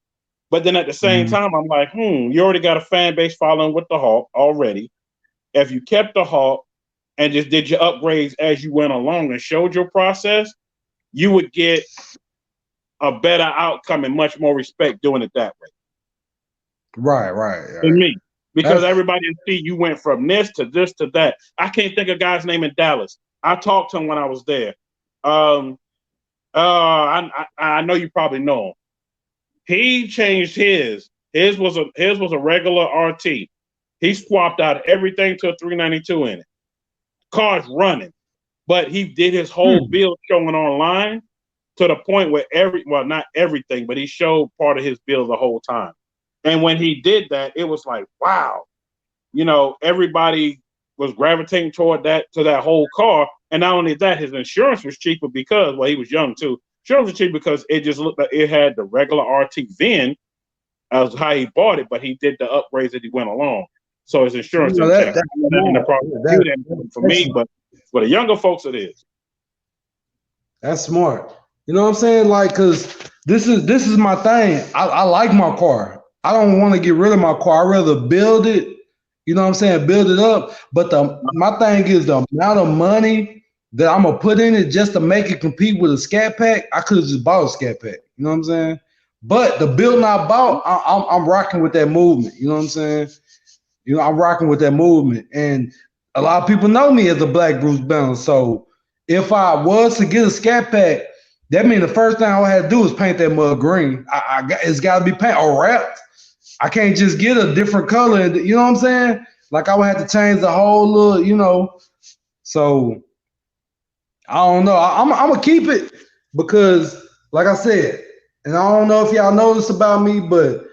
But then at the same time, I'm like, you already got a fan base following with the Hulk already. If you kept the Hulk and just did your upgrades as you went along and showed your process, you would get a better outcome and much more respect doing it that way. Right. To me. Because everybody see you went from this to that. I can't think of a guy's name in Dallas. I talked to him when I was there. I know you probably know him. He changed his. His was a regular RT. He swapped out everything to a 392 in it. car's running. But he did his whole build showing online to the point where not everything, but he showed part of his build the whole time. And when he did that, it was like, wow, everybody was gravitating toward that whole car. And not only that, his insurance was cheaper because, well, he was young too. Insurance was cheaper because it just looked like it had the regular RT VIN as how he bought it, but he did the upgrades as he went along. So his insurance didn't check. For me, but for the younger folks, it is. That's smart. You know what I'm saying? Like, cause this is my thing. I like my car. I don't want to get rid of my car. I'd rather build it. You know what I'm saying? Build it up. But my thing is the amount of money that I'm gonna put in it just to make it compete with a Scat Pack. I could have just bought a Scat Pack. You know what I'm saying? But the building I bought, I'm rocking with that movement. You know what I'm saying? I'm rocking with that movement. And a lot of people know me as the Black Bruce Banner. So if I was to get a Scat Pack, that means the first thing I had to do is paint that mud green. It's got to be painted or wrapped. I can't just get a different color. You know what I'm saying? Like I would have to change the whole look, So I don't know. I'm gonna keep it because, like I said, and I don't know if y'all know this about me, but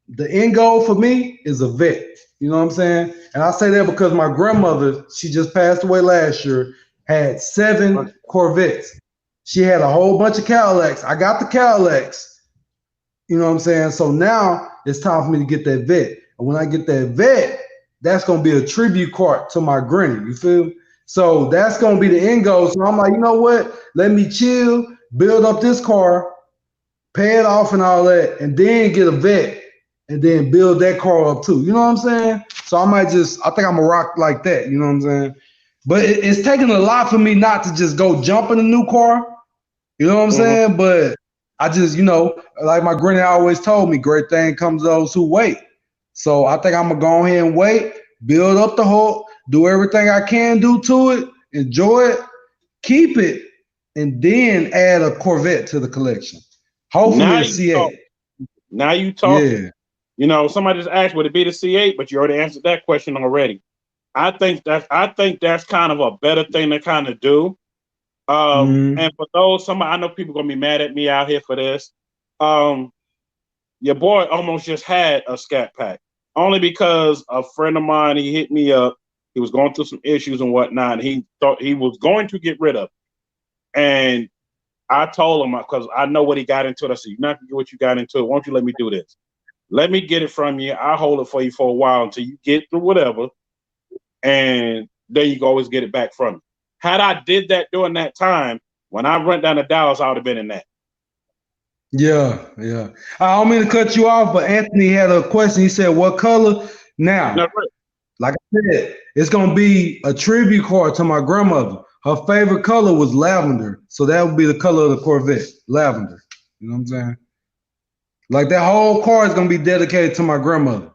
the end goal for me is a vet. You know what I'm saying? And I say that because my grandmother, she just passed away last year, had 7 Corvettes. She had a whole bunch of Cadillacs. I got the Cadillacs. You know what I'm saying? So now it's time for me to get that vet. And when I get that vet, that's going to be a tribute cart to my granny. You feel? So that's going to be the end goal. So I'm like, you know what? Let me chill, build up this car, pay it off and all that, and then get a vet and then build that car up too. You know what I'm saying? So I think I'm going to rock like that. You know what I'm saying? But it's taking a lot for me not to just go jump in a new car. You know what I'm saying? But I just, like my granny always told me, great thing comes to those who wait. So I think I'm going to go ahead and wait, build up the whole, do everything I can do to it, enjoy it, keep it, and then add a Corvette to the collection. Hopefully a C8. Now you talking. Yeah. Somebody just asked, would it be the C8? But you already answered that question already. I think that's kind of a better thing to kind of do. And for those, I know people gonna be mad at me out here for this. Your boy almost just had a Scat Pack only because a friend of mine, he hit me up. He was going through some issues and whatnot. And he thought he was going to get rid of it. And I told him, because I know what he got into it. I said, you're not gonna get what you got into it. Why don't you let me do this? Let me get it from you. I'll hold it for you for a while until you get through whatever. And then you can always get it back from me. Had I did that during that time, when I went down to Dallas, I would have been in that. Yeah. I don't mean to cut you off, but Anthony had a question. He said, what color? Now, like I said, it's going to be a tribute card to my grandmother. Her favorite color was lavender. So that would be the color of the Corvette, lavender. You know what I'm saying? Like that whole car is going to be dedicated to my grandmother.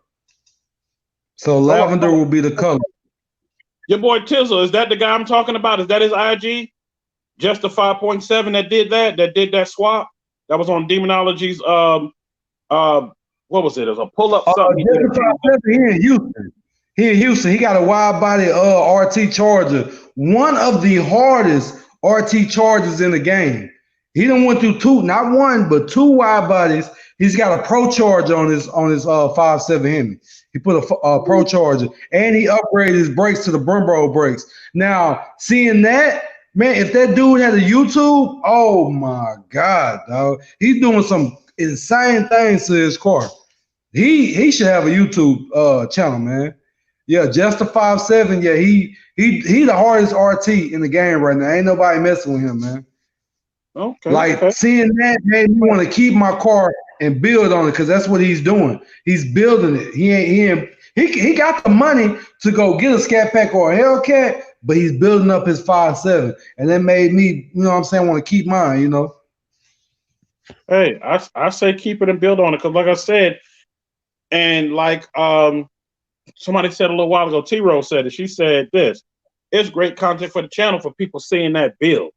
So lavender will be the color. Your boy Tizzle, is that the guy I'm talking about? Is that his IG? Just the 5.7 that did that swap? That was on Demonology's what was it? It was a pull-up something. He in Houston. He got a wide body RT Charger. One of the hardest RT Chargers in the game. He done went through 2, not 1, but 2 wide bodies. He's got a Pro Charger on his 5.7 Hemi. He put a Pro Charger, and he upgraded his brakes to the Brembo brakes. Now, seeing that, man, if that dude had a YouTube, oh my God, dog. He's doing some insane things to his car. He should have a YouTube channel, man. Yeah, just the 5.7. Yeah, he the hardest RT in the game right now. Ain't nobody messing with him, man. Okay. Seeing that made me want to keep my car and build on it because that's what he's doing. He's building it. He got the money to go get a Scat Pack or a Hellcat, but he's building up his 5.7, and that made me, you know what I'm saying, want to keep mine. Hey, I say keep it and build on it because, like I said, and like somebody said a little while ago, T-Rose said it. She said this: it's great content for the channel for people seeing that build.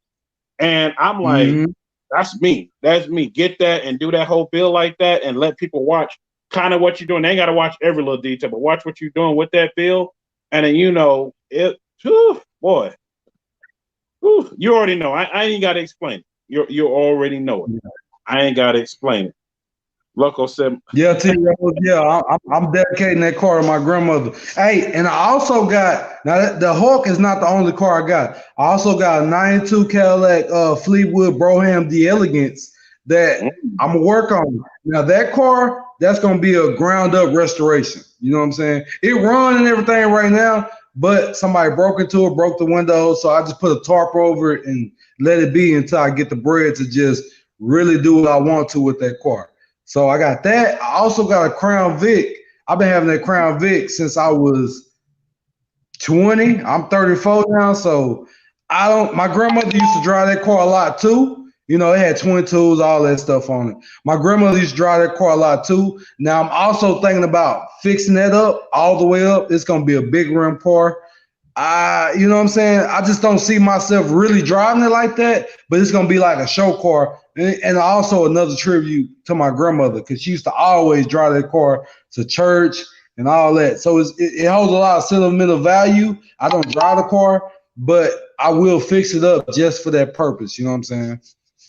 And I'm like, that's me. That's me. Get that and do that whole build like that and let people watch kind of what you're doing. They ain't got to watch every little detail, but watch what you're doing with that build. And then, boy. Whew, you already know. I ain't got to explain it. You already know it. I ain't got to explain it. Loco said, Yeah, T-Rose, yeah, I'm dedicating that car to my grandmother. Hey, and I also got, now the Hawk is not the only car I got. I also got a 92 Cadillac Fleetwood Brougham the Elegance that I'm gonna work on. Now that car, that's gonna be a ground up restoration. You know what I'm saying? It run and everything right now, but somebody broke into it, broke the window, so I just put a tarp over it and let it be until I get the bread to just really do what I want to with that car. So I got that. I also got a Crown Vic. I've been having that Crown Vic since I was 20. I'm 34 now, so I don't. My grandmother used to drive that car a lot too. You know, it had 22s, all that stuff on it. My grandmother used to drive that car a lot too. Now I'm also thinking about fixing that up all the way up. It's gonna be a big rim car. You know what I'm saying? I just don't see myself really driving it like that, but it's gonna be like a show car. And also another tribute to my grandmother, because she used to always drive that car to church and all that. So it holds a lot of sentimental value. I don't drive the car, but I will fix it up just for that purpose. You know what I'm saying?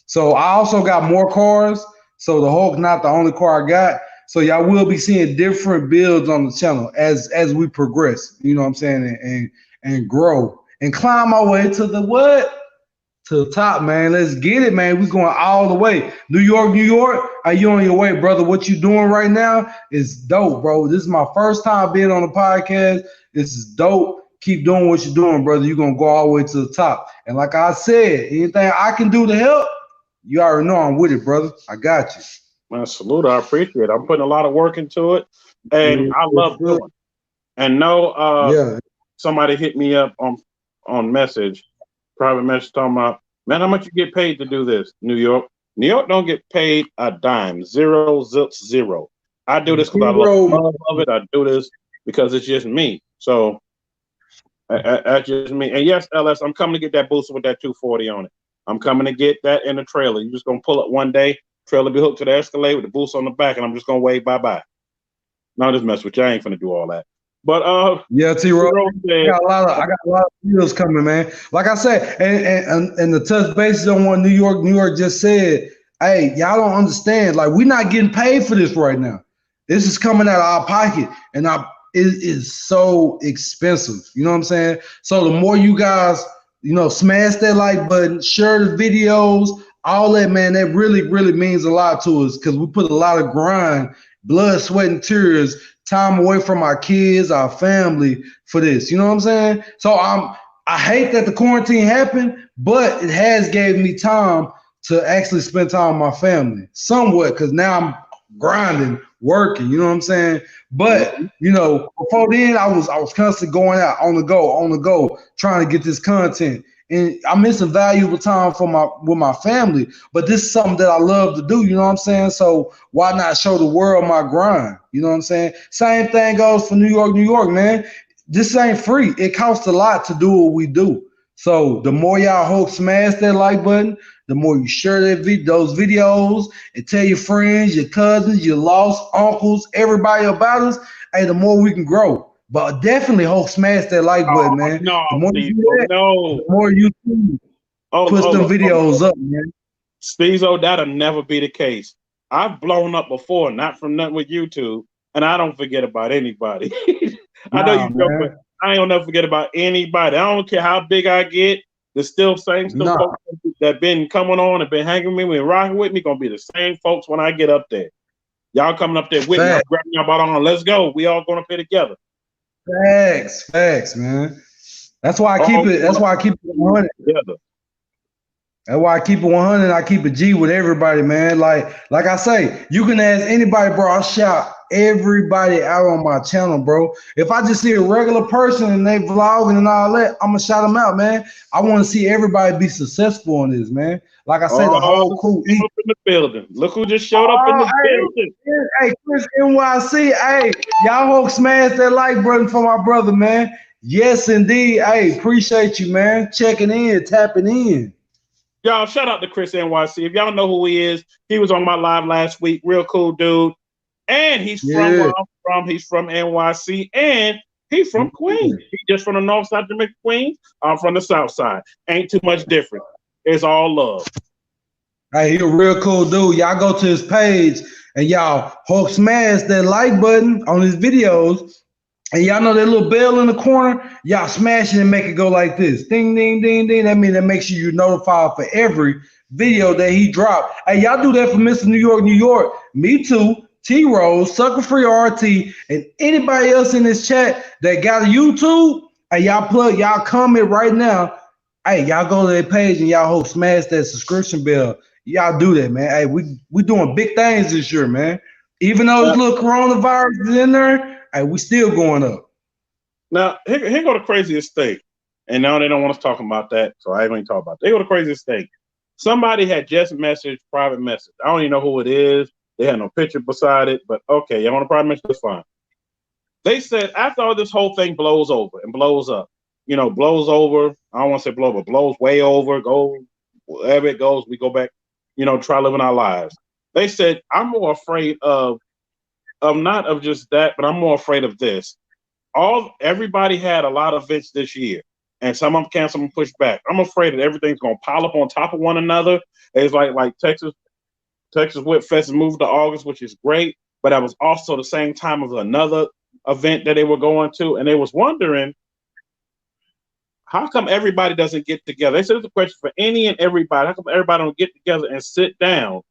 So I also got more cars. So the Hulk not the only car I got. So y'all will be seeing different builds on the channel as we progress. You know what I'm saying? And grow and climb our way to the what? To the top, man. Let's get it, man. We going all the way. New York, New York. Are you on your way, brother? What you doing right now is dope, bro. This is my first time being on the podcast. This is dope. Keep doing what you're doing, brother. You're gonna go all the way to the top. And like I said, anything I can do to help, you already know I'm with it, brother. I got you. man, salute. I appreciate it. I'm putting a lot of work into it, and I love doing it. And yeah. somebody hit me up on message, private message, talking about, man, how much you get paid to do this? New York don't get paid a dime. Zero, zips, zero. I do this because I love it. I do this because it's just me. So that's just me. And yes, LS, I'm coming to get that booster with that 240 on it. I'm coming to get that in the trailer. You're just gonna pull up one day, trailer be hooked to the Escalade with the boost on the back, and I'm just gonna wave bye-bye. No, just mess with you. I ain't finna do all that. But yeah, T-Roll, I got a lot of deals coming, man. Like I said, and the touch bases on what New York just said, hey, y'all don't understand. Like, we're not getting paid for this right now. This is coming out of our pocket, and it is so expensive. You know what I'm saying? So the more you guys, smash that like button, share the videos, all that, man, that really, really means a lot to us, because we put a lot of grind, blood, sweat, and tears, time away from our kids, our family for this. You know what I'm saying? So I hate that the quarantine happened, but it has gave me time to actually spend time with my family somewhat, because now I'm grinding, working, you know what I'm saying? But before then I was constantly going out on the go, trying to get this content. And I'm missing valuable time with my family, but this is something that I love to do, you know what I'm saying? So why not show the world my grind? You know what I'm saying? Same thing goes for New York, man. This ain't free. It costs a lot to do what we do. So the more y'all hope smash that like button, the more you share those videos and tell your friends, your cousins, your lost uncles, everybody about us, hey, the more we can grow. But definitely hope smash that like button, man. No, the more Steve, you do that, the more you push them videos up, man. Steezo, that'll never be the case. I've blown up before, not from nothing with YouTube, and I don't forget about anybody. I know you joke, but I ain't gonna never forget about anybody. I don't care how big I get. There's still folks that been coming on and been hanging with me and rocking with me. Gonna be the same folks when I get up there. Y'all coming up there with me, I'm grabbing y'all bottom on. Let's go. We all gonna play together. Facts, man. That's why I keep it. That's why I keep it 100. Together. That's why I keep it 100. I keep it G with everybody, man. Like I say, you can ask anybody, bro. I'll shout everybody out on my channel, bro. If I just see a regular person and they vlogging and all that, I'm gonna shout them out, man. I want to see everybody be successful in this, man. Like I say, the whole crew. Up in the building. Look who just showed up in the building. Hey, Chris NYC. Hey, y'all hope smash that like button for my brother, man. Yes, indeed. Hey, appreciate you, man. Checking in, tapping in. Y'all, shout out to Chris NYC. If y'all know who he is, he was on my live last week. Real cool dude. And he's from where I'm from. He's from NYC. And He's from Queens. He just from the north side of Jamaica, Queens. I'm from the south side. Ain't too much different. It's all love. Hey, he a real cool dude. Y'all go to his page and y'all smash that like button on his videos. And y'all know that little bell in the corner? Y'all smash it and make it go like this. Ding, ding, ding, ding. That means that makes sure you're notified for every video that he dropped. Hey, y'all do that for Mr. New York, New York. Me too. T-Rose, Sucker Free RT, and anybody else in this chat that got a YouTube. Hey, y'all comment right now. Hey, y'all go to that page and y'all smash that subscription bell. Y'all do that, man. Hey, we doing big things this year, man. Even though this little coronavirus is in there, hey, we still going up. Now, here go the craziest thing. And now they don't want us talking about that, so I ain't going to talk about that. Here go the craziest thing. Somebody had just messaged, private message. I don't even know who it is. They had no picture beside it, but okay, you want a private message? That's fine. They said after all this whole thing blows over and blows up, blows over. I don't want to say blow over, blows way over, go wherever it goes, we go back, try living our lives. They said, I'm more afraid of not of just that, but I'm more afraid of this. Everybody had a lot of events this year, and some of them canceled, some of them pushed back. I'm afraid that everything's gonna pile up on top of one another. It's like Texas Whip Fest moved to August, which is great, but that was also the same time of another event that they were going to, and they was wondering how come everybody doesn't get together. They said it's a question for any and everybody. How come everybody don't get together and sit down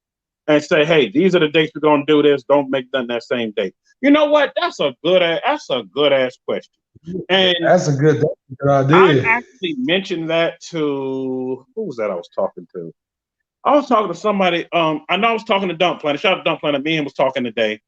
and say, hey, these are the dates we're gonna do this. Don't make done that same date. You know what? That's a good ass question. And that's a good I idea. actually mentioned that to who was that I was talking to? I was talking to somebody. I know I was talking to Dump Planet. Shout out to Dump Planet. Me and him was talking today.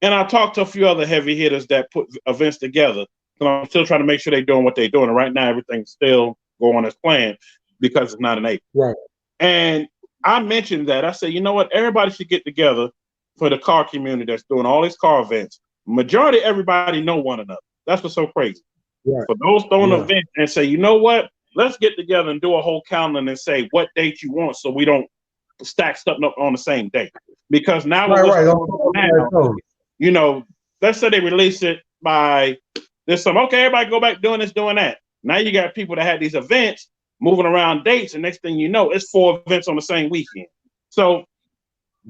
And I talked to a few other heavy hitters that put events together. So I'm still trying to make sure they're doing what they're doing. And right now, everything's still going as planned because it's not an April. Right. And I mentioned that. I said, you know what? Everybody should get together for the car community that's doing all these car events. Majority of everybody know one another. That's what's so crazy. Right. For those throwing events and say, you know what? Let's get together and do a whole calendar and say what date you want so we don't stack stuff up on the same date. Because now let's say they release it by this summer. Okay, everybody go back doing this, doing that. Now you got people that had these events moving around dates, and next thing you know, it's 4 events on the same weekend. So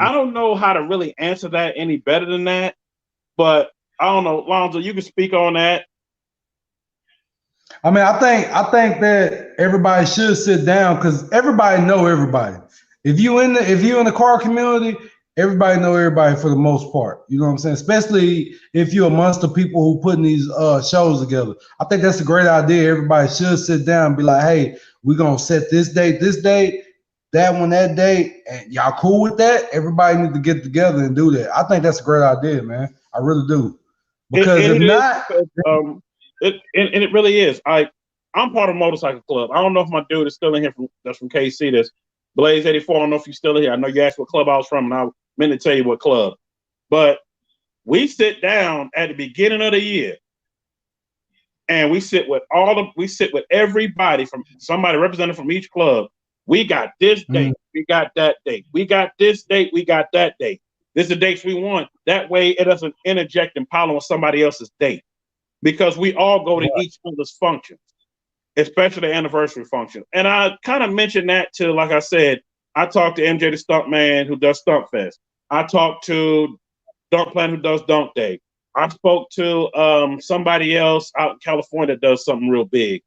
I don't know how to really answer that any better than that, but I don't know, Lonzo, you can speak on that. I mean, I think that everybody should sit down because everybody know everybody. If you in the car community, everybody know everybody for the most part. You know what I'm saying? Especially if you're amongst the people who putting these shows together. I think that's a great idea. Everybody should sit down and be like, hey, we're gonna set this date, that one, that date, and y'all cool with that? Everybody need to get together and do that. I think that's a great idea, man. I really do. Because it really is. I'm part of Motorcycle Club. I don't know if my dude is still in here that's from KC. That's Blaze 84. I don't know if he's still in here. I know you asked what club I was from, and I meant to tell you what club. But we sit down at the beginning of the year, and we sit with everybody from somebody represented from each club. We got this date. We got that date. We got this date. We got that date. This is the dates we want. That way it doesn't interject and pile on somebody else's date. Because we all go to each other's functions, especially the anniversary function. And I kind of mentioned that to, like I said, I talked to MJ the Stunt Man who does Stunt Fest. I talked to Dunk Planet who does Dunk Day. I spoke to somebody else out in California that does something real big.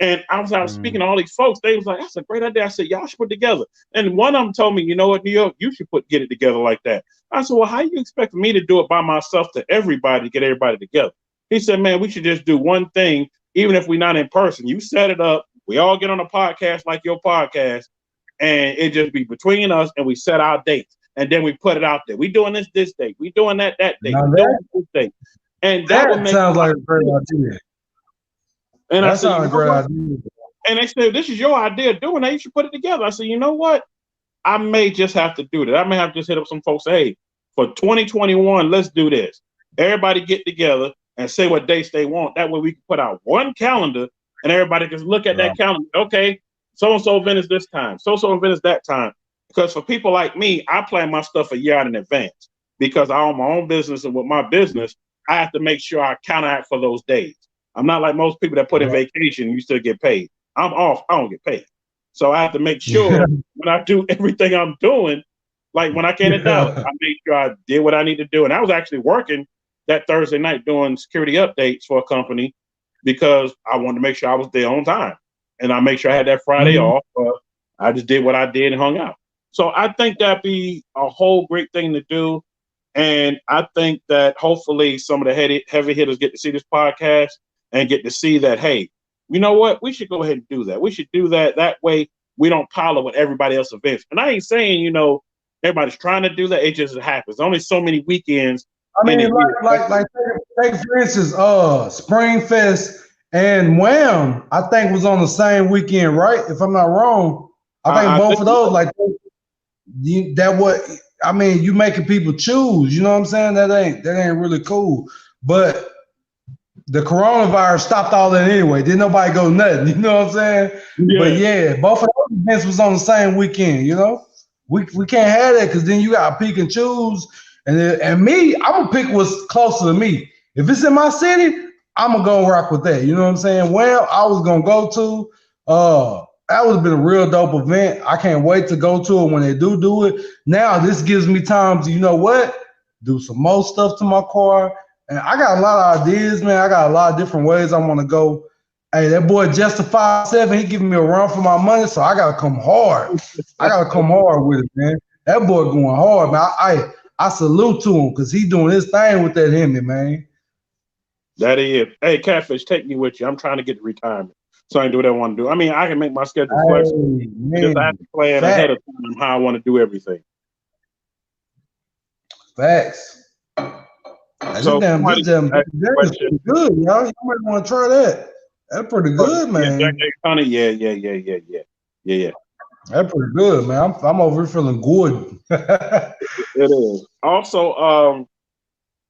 And I was speaking to all these folks. They was like, that's a great idea. I said, y'all should put it together. And one of them told me, you know what, New York, you should get it together like that. I said, well, how you expect me to do it by myself to everybody to get everybody together? He said, man, we should just do one thing, even if we're not in person. You set it up. We all get on a podcast like your podcast, and it just be between us, and we set our dates. And then we put it out there. We doing this date. We doing that date. We doing this date. And that sounds like a great idea. And that sounds a great idea. And they said, this is your idea of doing that. You should put it together. I said, you know what? I may just have to do that. I may have to just hit up some folks. Hey, for 2021, let's do this. Everybody get together and say what dates they want. That way we can put out one calendar and everybody can look at that calendar. Okay, so-and-so event is this time. So-so event is that time. Because for people like me, I plan my stuff a year out in advance because I own my own business, and with my business, I have to make sure I counteract for those days. I'm not like most people that put in Right. vacation, you still get paid. I'm off, I don't get paid. So I have to make Yeah. sure when I do everything I'm doing, like when I came to Dallas, Yeah. I made sure I did what I need to do. And I was actually working that Thursday night doing security updates for a company because I wanted to make sure I was there on time. And I make sure I had that Friday Mhm. off. I just did what I did and hung out. So I think that'd be a whole great thing to do. And I think that hopefully some of the heavy hitters get to see this podcast and get to see that, hey, you know what? We should go ahead and do that. We should do that. That way we don't pile up with everybody else's events. And I ain't saying, everybody's trying to do that. It just happens. Only so many weekends I in a mean, year. take for instance, Springfest and Wham, I think was on the same weekend, right? If I'm not wrong, I think I both think of those, like that. What I mean, you making people choose. You know what I'm saying? That ain't really cool. But the coronavirus stopped all that anyway. Didn't nobody go nothing. You know what I'm saying? But yeah. yeah, both of those events was on the same weekend. You know, we can't have that because then you got to pick and choose. And me, I'm gonna pick what's closer to me. If it's in my city, I'm gonna go rock with that. You know what I'm saying? Well, I was gonna go to. That would have been a real dope event. I can't wait to go to it when they do it. Now this gives me time to, you know what, do some more stuff to my car. And I got a lot of ideas, man. I got a lot of different ways I want to go. Hey, that boy Justify 7, he giving me a run for my money, so I gotta come hard. I gotta come hard with it, man. That boy going hard, man. I salute to him because he doing his thing with that Hemi, man. That is. Hey, Catfish, take me with you. I'm trying to get to retirement. So I can do what I want to do. I mean, I can make my schedule flexible. Hey, Just I have man. to plan ahead Facts. of time how I want to do everything. Facts. Hey, So this somebody damn asked a that is question. pretty good, y'all. You might want to try that. That's pretty Oh, good, yeah, Jack man. A. Honey. Yeah. That's pretty good, man. I'm over here feeling good. It is. Also,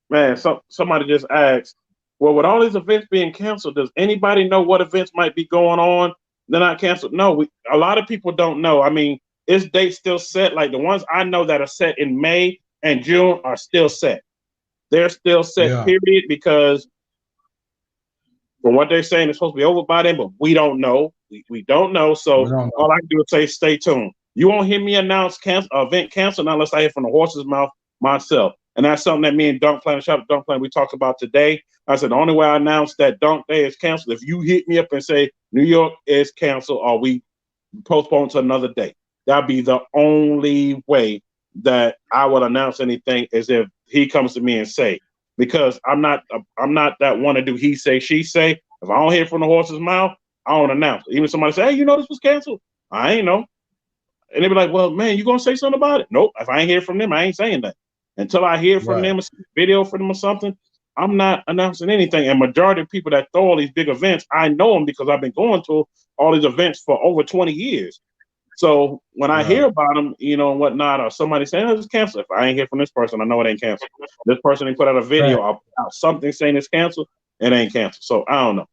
man, somebody just asked, well, with all these events being canceled, does anybody know what events might be going on? They're not canceled. No, a lot of people don't know. I mean, is dates still set? Like the ones I know that are set in May and June are still set. They're still set, Yeah, period, because from what they're saying, it's supposed to be over by then, but we don't know. We don't know. we So don't know. all I can do is say, stay tuned. You won't hear me announce event canceled unless I hear from the horse's mouth myself. And that's something that me and Dunk Plan, Shop Dunk Plan, we talked about today. I said the only way I announce that Dunk Day is canceled if you hit me up and say New York is canceled or we postpone to another day. That'd be the only way that I would announce anything is if he comes to me and say, because I'm not that one to do he say, she say. If I don't hear from the horse's mouth, I don't announce it. Even somebody say, hey, this was canceled. I ain't know. And they be like, well, man, you gonna say something about it? Nope. If I ain't hear from them, I ain't saying that. Until I hear from Right. them, a video from them or something, I'm not announcing anything. And majority of people that throw all these big events, I know them because I've been going to all these events for over 20 years. So when I Yeah. hear about them, and whatnot, or somebody saying it's canceled, if I ain't hear from this person, I know it ain't canceled. This person ain't put out a video Right. or put out something saying it's canceled, it ain't canceled. So I don't know.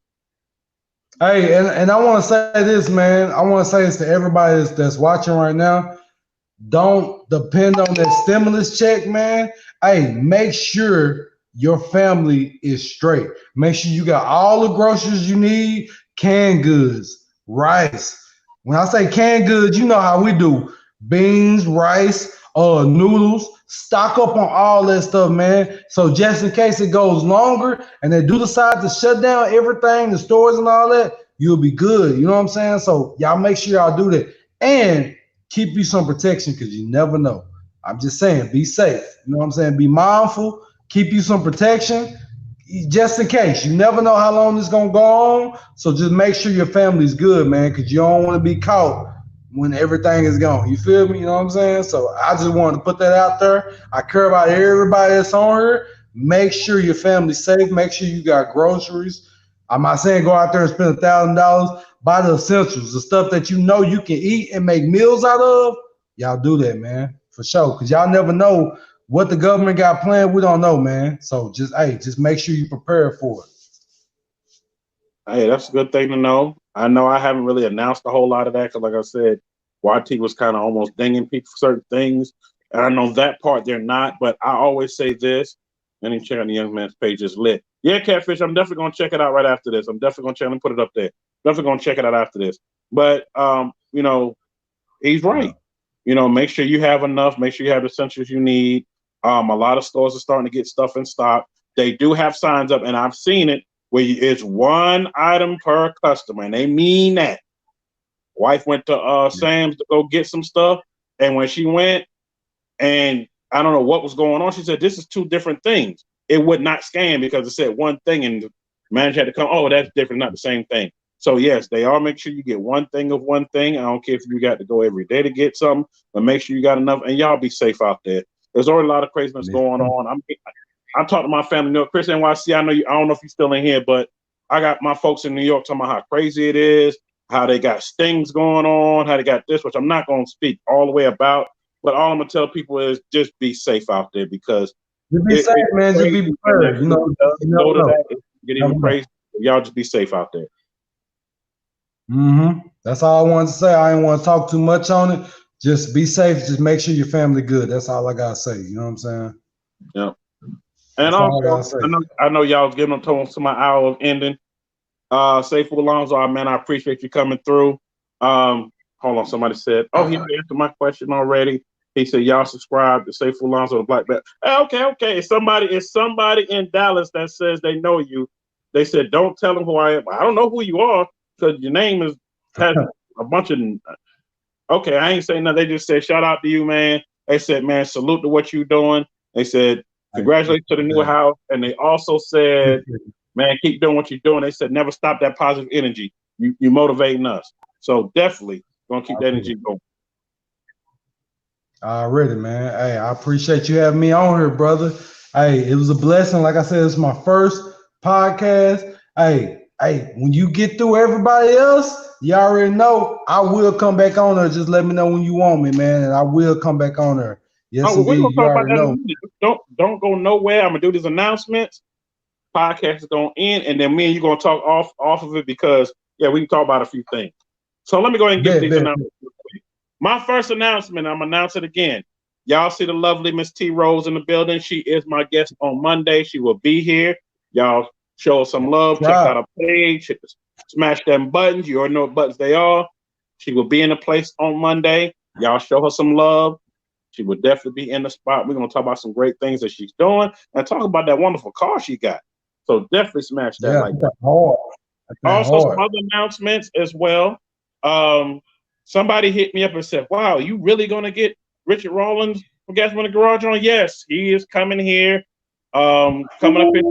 Hey, and I want to say this, man. I want to say this to everybody that's watching right now. Don't depend on that stimulus check, man. Hey, make sure your family is straight. Make sure you got all the groceries you need, canned goods, rice. When I say canned goods, you know how we do. Beans, rice, noodles. Stock up on all that stuff, man. So just in case it goes longer and they do decide to shut down everything, the stores and all that, you'll be good. You know what I'm saying? So y'all make sure y'all do that. And keep you some protection because you never know. I'm just saying, be safe. You know what I'm saying? Be mindful, keep you some protection just in case. You never know how long this is gonna go on. So just make sure your family's good, man, because you don't want to be caught when everything is gone. You feel me? You know what I'm saying? So I just wanted to put that out there. I care about everybody that's on here. Make sure your family's safe. Make sure you got groceries. I'm not saying go out there and spend $1,000. Buy the essentials, the stuff that you know you can eat and make meals out of. Y'all do that, man, for sure. Cause y'all never know what the government got planned. We don't know, man. So just make sure you prepare for it. Hey, that's a good thing to know. I know I haven't really announced a whole lot of that because, like I said, YT was kind of almost dinging people for certain things. And I know that part they're not, but I always say this, and check on the young man's page is lit. Yeah, Catfish. I'm definitely gonna check it out right after this. I'm definitely gonna check and put it up there. Definitely gonna check it out after this. But you know, he's right. You know, make sure you have enough. Make sure you have the essentials you need. A lot of stores are starting to get stuff in stock. They do have signs up, and I've seen it where it's one item per customer, and they mean that. Wife went to Sam's to go get some stuff, and when she went, and I don't know what was going on, she said, "This is two different things." It would not scan because it said one thing, and the manager had to come. Oh, that's different, not the same thing. So yes, they all make sure you get one thing of one thing. I don't care if you got to go every day to get something, but make sure you got enough. And y'all be safe out there. There's already a lot of craziness going on. I'm talking to my family. You know, Chris NYC. I know you. I don't know if you're still in here, but I got my folks in New York talking about how crazy it is, how they got stings going on, how they got this, which I'm not going to speak all the way about. But all I'm gonna tell people is just be safe out there because just be safe, man. Just be prepared. You know, go to that. It get even crazy. Y'all just be safe out there. That's all I wanted to say. I didn't want to talk too much on it. Just be safe. Just make sure your family good. That's all I gotta say. You know what I'm saying? Yeah. And also, I know y'all was getting to my hour of ending. Sayfoollonzo, man, I appreciate you coming through. Hold on, somebody said, "Oh, he answered my question already." He said, "Y'all subscribe to Sayfoollonzo, the Black Belt." Okay. It's somebody in Dallas that says they know you. They said, "Don't tell them who I am." I don't know who you are because your name has a bunch of. Okay, I ain't saying nothing. They just said, "Shout out to you, man." They said, "Man, salute to what you're doing." They said, "Congratulations to the new house," and they also said, "Man, keep doing what you're doing." They said, "Never stop that positive energy. You motivating us." So definitely gonna keep that energy going. Already, man. Hey, I appreciate you having me on here, brother. Hey, it was a blessing. Like I said, it's my first podcast. Hey, when you get through everybody else, you already know I will come back on there. Just let me know when you want me, man, and I will come back on there. Yes, we're gonna talk about that. Know. Don't go nowhere. I'm gonna do these announcements. Podcast is gonna end, and then me and you gonna talk off of it because we can talk about a few things. So let me go ahead and give these announcements. My first announcement, I'm announcing it again. Y'all see the lovely Miss T Rose in the building. She is my guest on Monday. She will be here. Y'all show her some love. Check out her page. Smash them buttons. You already know what buttons they are. She will be in the place on Monday. Y'all show her some love. She will definitely be in the spot. We're going to talk about some great things that she's doing and talk about that wonderful car she got. So definitely smash that like that. Also, some other announcements as well. Somebody hit me up and said, "Wow, you really gonna get Richard Rollins from Gas Money Garage on?" Yes, he is coming here. Coming up here,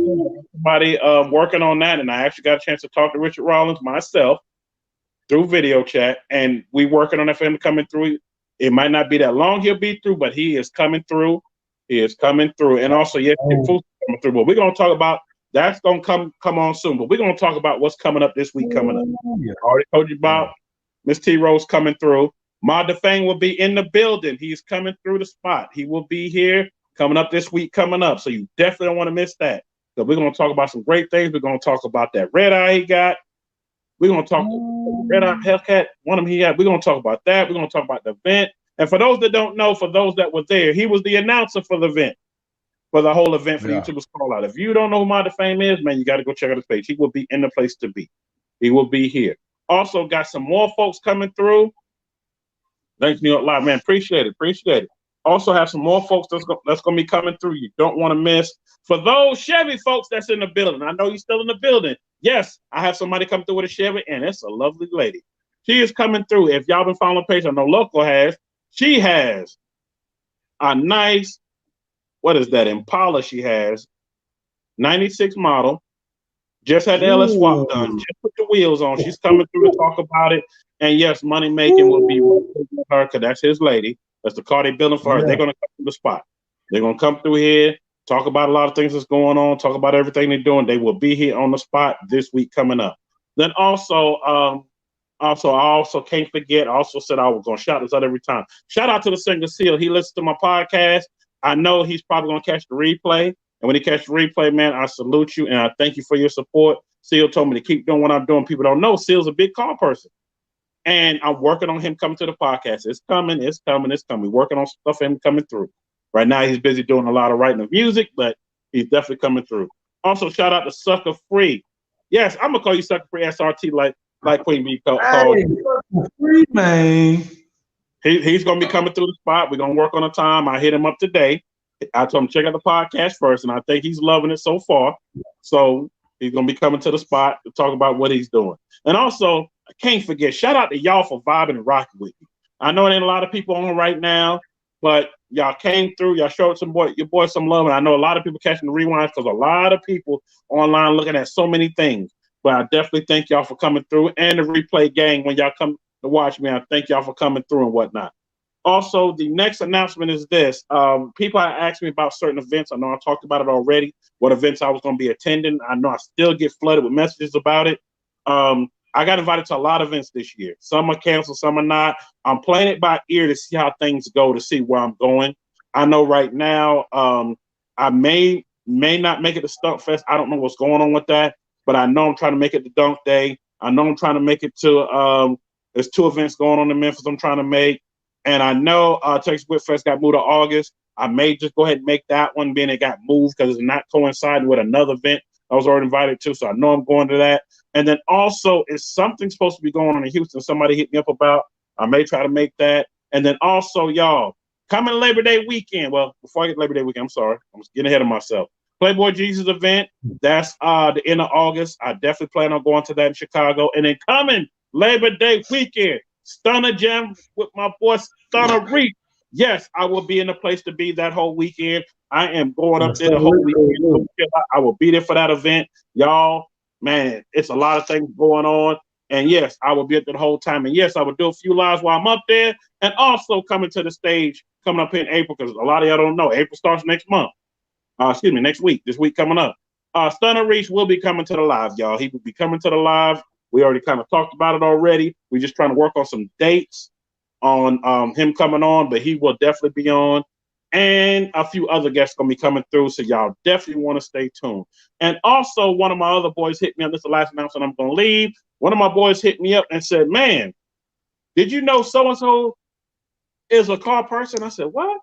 somebody working on that, and I actually got a chance to talk to Richard Rollins myself through video chat, and we working on that for him coming through. It might not be that long he'll be through, but he is coming through. He is coming through, and also coming through. But we're gonna talk about that's gonna come on soon. But we're gonna talk about what's coming up this week. Coming up, I already told you about. Miss T Rose coming through. Ma DeFang will be in the building. He's coming through the spot. He will be here coming up this week, coming up. So you definitely don't want to miss that. So we're going to talk about some great things. We're going to talk about that red eye he got. We're going to talk red eye Hellcat, one of them he got. We're going to talk about that. We're going to talk about the event. And for those that don't know, for those that were there, he was the announcer for the event, for the whole event, for the YouTubers call out. If you don't know who Ma DeFang is, man, you got to go check out his page. He will be in the place to be. He will be here. Also got some more folks coming through. Thanks, New York Live, man. Appreciate it. Also have some more folks that's going to be coming through. You don't want to miss. For those Chevy folks that's in the building, I know you're still in the building. Yes, I have somebody come through with a Chevy, and it's a lovely lady. She is coming through. If y'all been following the page, I know Local has. She has a nice, what is that, Impala she has, 96 model. Just had the LS swap done. Just put the wheels on. She's coming through to talk about it. And yes, money making will be with her because that's his lady. That's the car they're building for her. They're going to come to the spot. They're going to come through here, talk about a lot of things that's going on, talk about everything they're doing. They will be here on the spot this week coming up. Then also, I also can't forget, I also said I was going to shout this out every time. Shout out to the singer Seal. He listens to my podcast. I know he's probably going to catch the replay. And when he catches the replay, man, I salute you and I thank you for your support. Seal told me to keep doing what I'm doing. People don't know Seal's a big car person. And I'm working on him coming to the podcast. It's coming. We're working on stuff for him coming through. Right now, he's busy doing a lot of writing of music, but he's definitely coming through. Also, shout out to Sucker Free. Yes, I'm gonna call you Sucker Free SRT like Queen B called Hey, you. free man. He's gonna be coming through the spot. We're gonna work on a time. I hit him up today. I told him check out the podcast first, and I think he's loving it so far. So he's gonna be coming to the spot to talk about what he's doing. And also, I can't forget, shout out to y'all for vibing and rocking with me. I know there ain't a lot of people on right now, but y'all came through. Y'all showed your boy some love, and I know a lot of people catching the rewinds because a lot of people online looking at so many things. But I definitely thank y'all for coming through, and the replay gang when y'all come to watch me. I thank y'all for coming through and whatnot. Also, the next announcement is this. People are asking me about certain events. I know I talked about it already, what events I was going to be attending. I know I still get flooded with messages about it. I got invited to a lot of events this year. Some are canceled, some are not. I'm playing it by ear to see how things go, to see where I'm going. I know right now I may not make it to Stump Fest. I don't know what's going on with that, but I know I'm trying to make it to Dunk Day. I know I'm trying to make it to there's 2 events going on in Memphis I'm trying to make. And I know Texas Whip Fest got moved to August. I may just go ahead and make that one, being it got moved because it's not coinciding with another event I was already invited to. So I know I'm going to that. And then also, is something supposed to be going on in Houston? Somebody hit me up about. I may try to make that. And then also, y'all, coming Labor Day weekend. Well, before I get Labor Day weekend, I'm sorry. I'm getting ahead of myself. Playboy Jesus event. That's the end of August. I definitely plan on going to that in Chicago. And then coming Labor Day weekend, Stunner Jam with my boy Stunner Reek. Yes, I will be in the place to be that whole weekend. I am going up there the whole weekend. I will be there for that event. Y'all, man, it's a lot of things going on. And yes, I will be up there the whole time. And yes, I will do a few lives while I'm up there. And also coming to the stage coming up in April, because a lot of y'all don't know, April starts next month. Next week. This week coming up. Stunner Reach will be coming to the live, y'all. He will be coming to the live. We already kind of talked about it already. We're just trying to work on some dates on him coming on, but he will definitely be on. And a few other guests going to be coming through, so y'all definitely want to stay tuned. And also, one of my other boys hit me up. This is the last announcement I'm going to leave. One of my boys hit me up and said, man, did you know so-and-so is a car person? I said, what?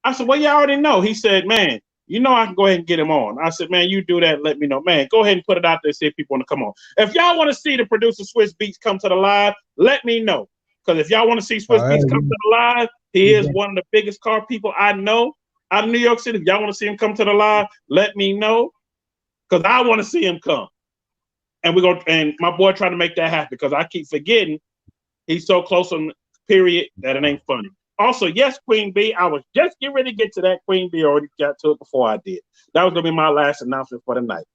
I said, well, you already know. He said, man, you know I can go ahead and get him on. I said, man, you do that, let me know. Man, go ahead and put it out there, see if people want to come on. If y'all want to see the producer Swiss Beats come to the live, let me know. Because if y'all want to see Swiss Beats come to the live, he is one of the biggest car people I know out of New York City. If y'all want to see him come to the live, let me know. Because I want to see him come. And we're going and my boy trying to make that happen, because I keep forgetting he's so close on period that it ain't funny. Also, yes, Queen B, I was just getting ready to get to that. Queen B already got to it before I did. That was going to be my last announcement for the night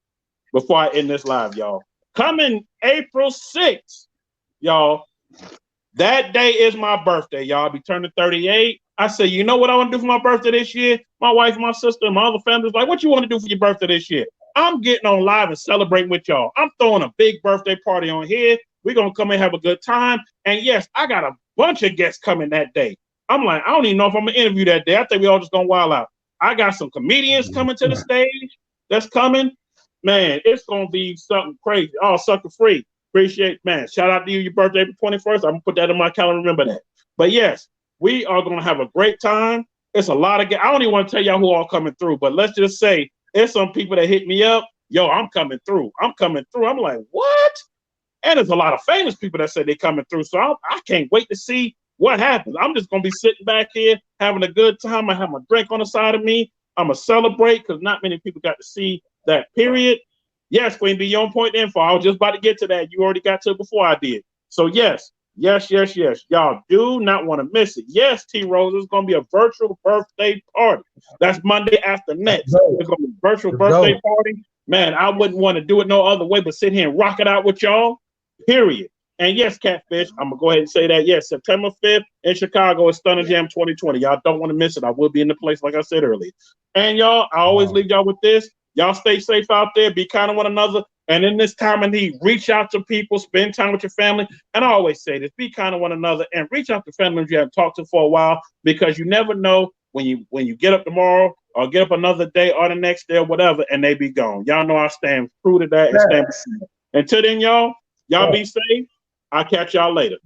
before I end this live, y'all. Coming April 6th, y'all, that day is my birthday, y'all. I'll be turning 38. I say, you know what I want to do for my birthday this year? My wife, my sister, and my other family's like, what you want to do for your birthday this year? I'm getting on live and celebrating with y'all. I'm throwing a big birthday party on here. We're going to come and have a good time. And yes, I got a bunch of guests coming that day. I'm like, I don't even know if I'm going to interview that day. I think we all just going to wild out. I got some comedians coming to the stage that's coming. Man, it's going to be something crazy. Oh, Sucker Free. Appreciate, man. Shout out to you, your birthday, April 21st. I'm going to put that in my calendar. Remember that. But yes, we are going to have a great time. It's a lot of, I don't even want to tell y'all who all coming through, but let's just say there's some people that hit me up. Yo, I'm coming through. I'm coming through. I'm like, what? And there's a lot of famous people that say they're coming through. So I can't wait to see what happens. I'm just going to be sitting back here having a good time. I have my drink on the side of me. I'm going to celebrate because not many people got to see that period. Yes, Queen B, you're on point info. I was just about to get to that. You already got to it before I did. So yes. Y'all do not want to miss it. Yes, T Rose, it's going to be a virtual birthday party. That's Monday after next. It's going to be a virtual birthday party. Man, I wouldn't want to do it no other way but sit here and rock it out with y'all, period. And yes, Catfish, I'm going to go ahead and say that. Yes, September 5th in Chicago is Stunner Jam 2020. Y'all don't want to miss it. I will be in the place, like I said earlier. And y'all, I always leave y'all with this. Y'all stay safe out there. Be kind of one another. And in this time of need, reach out to people, spend time with your family. And I always say this, be kind of one another and reach out to family members you haven't talked to for a while, because you never know when you get up tomorrow or get up another day or the next day or whatever, and they be gone. Y'all know I stand true to that. And stand. Until then, y'all be safe. I'll catch y'all later.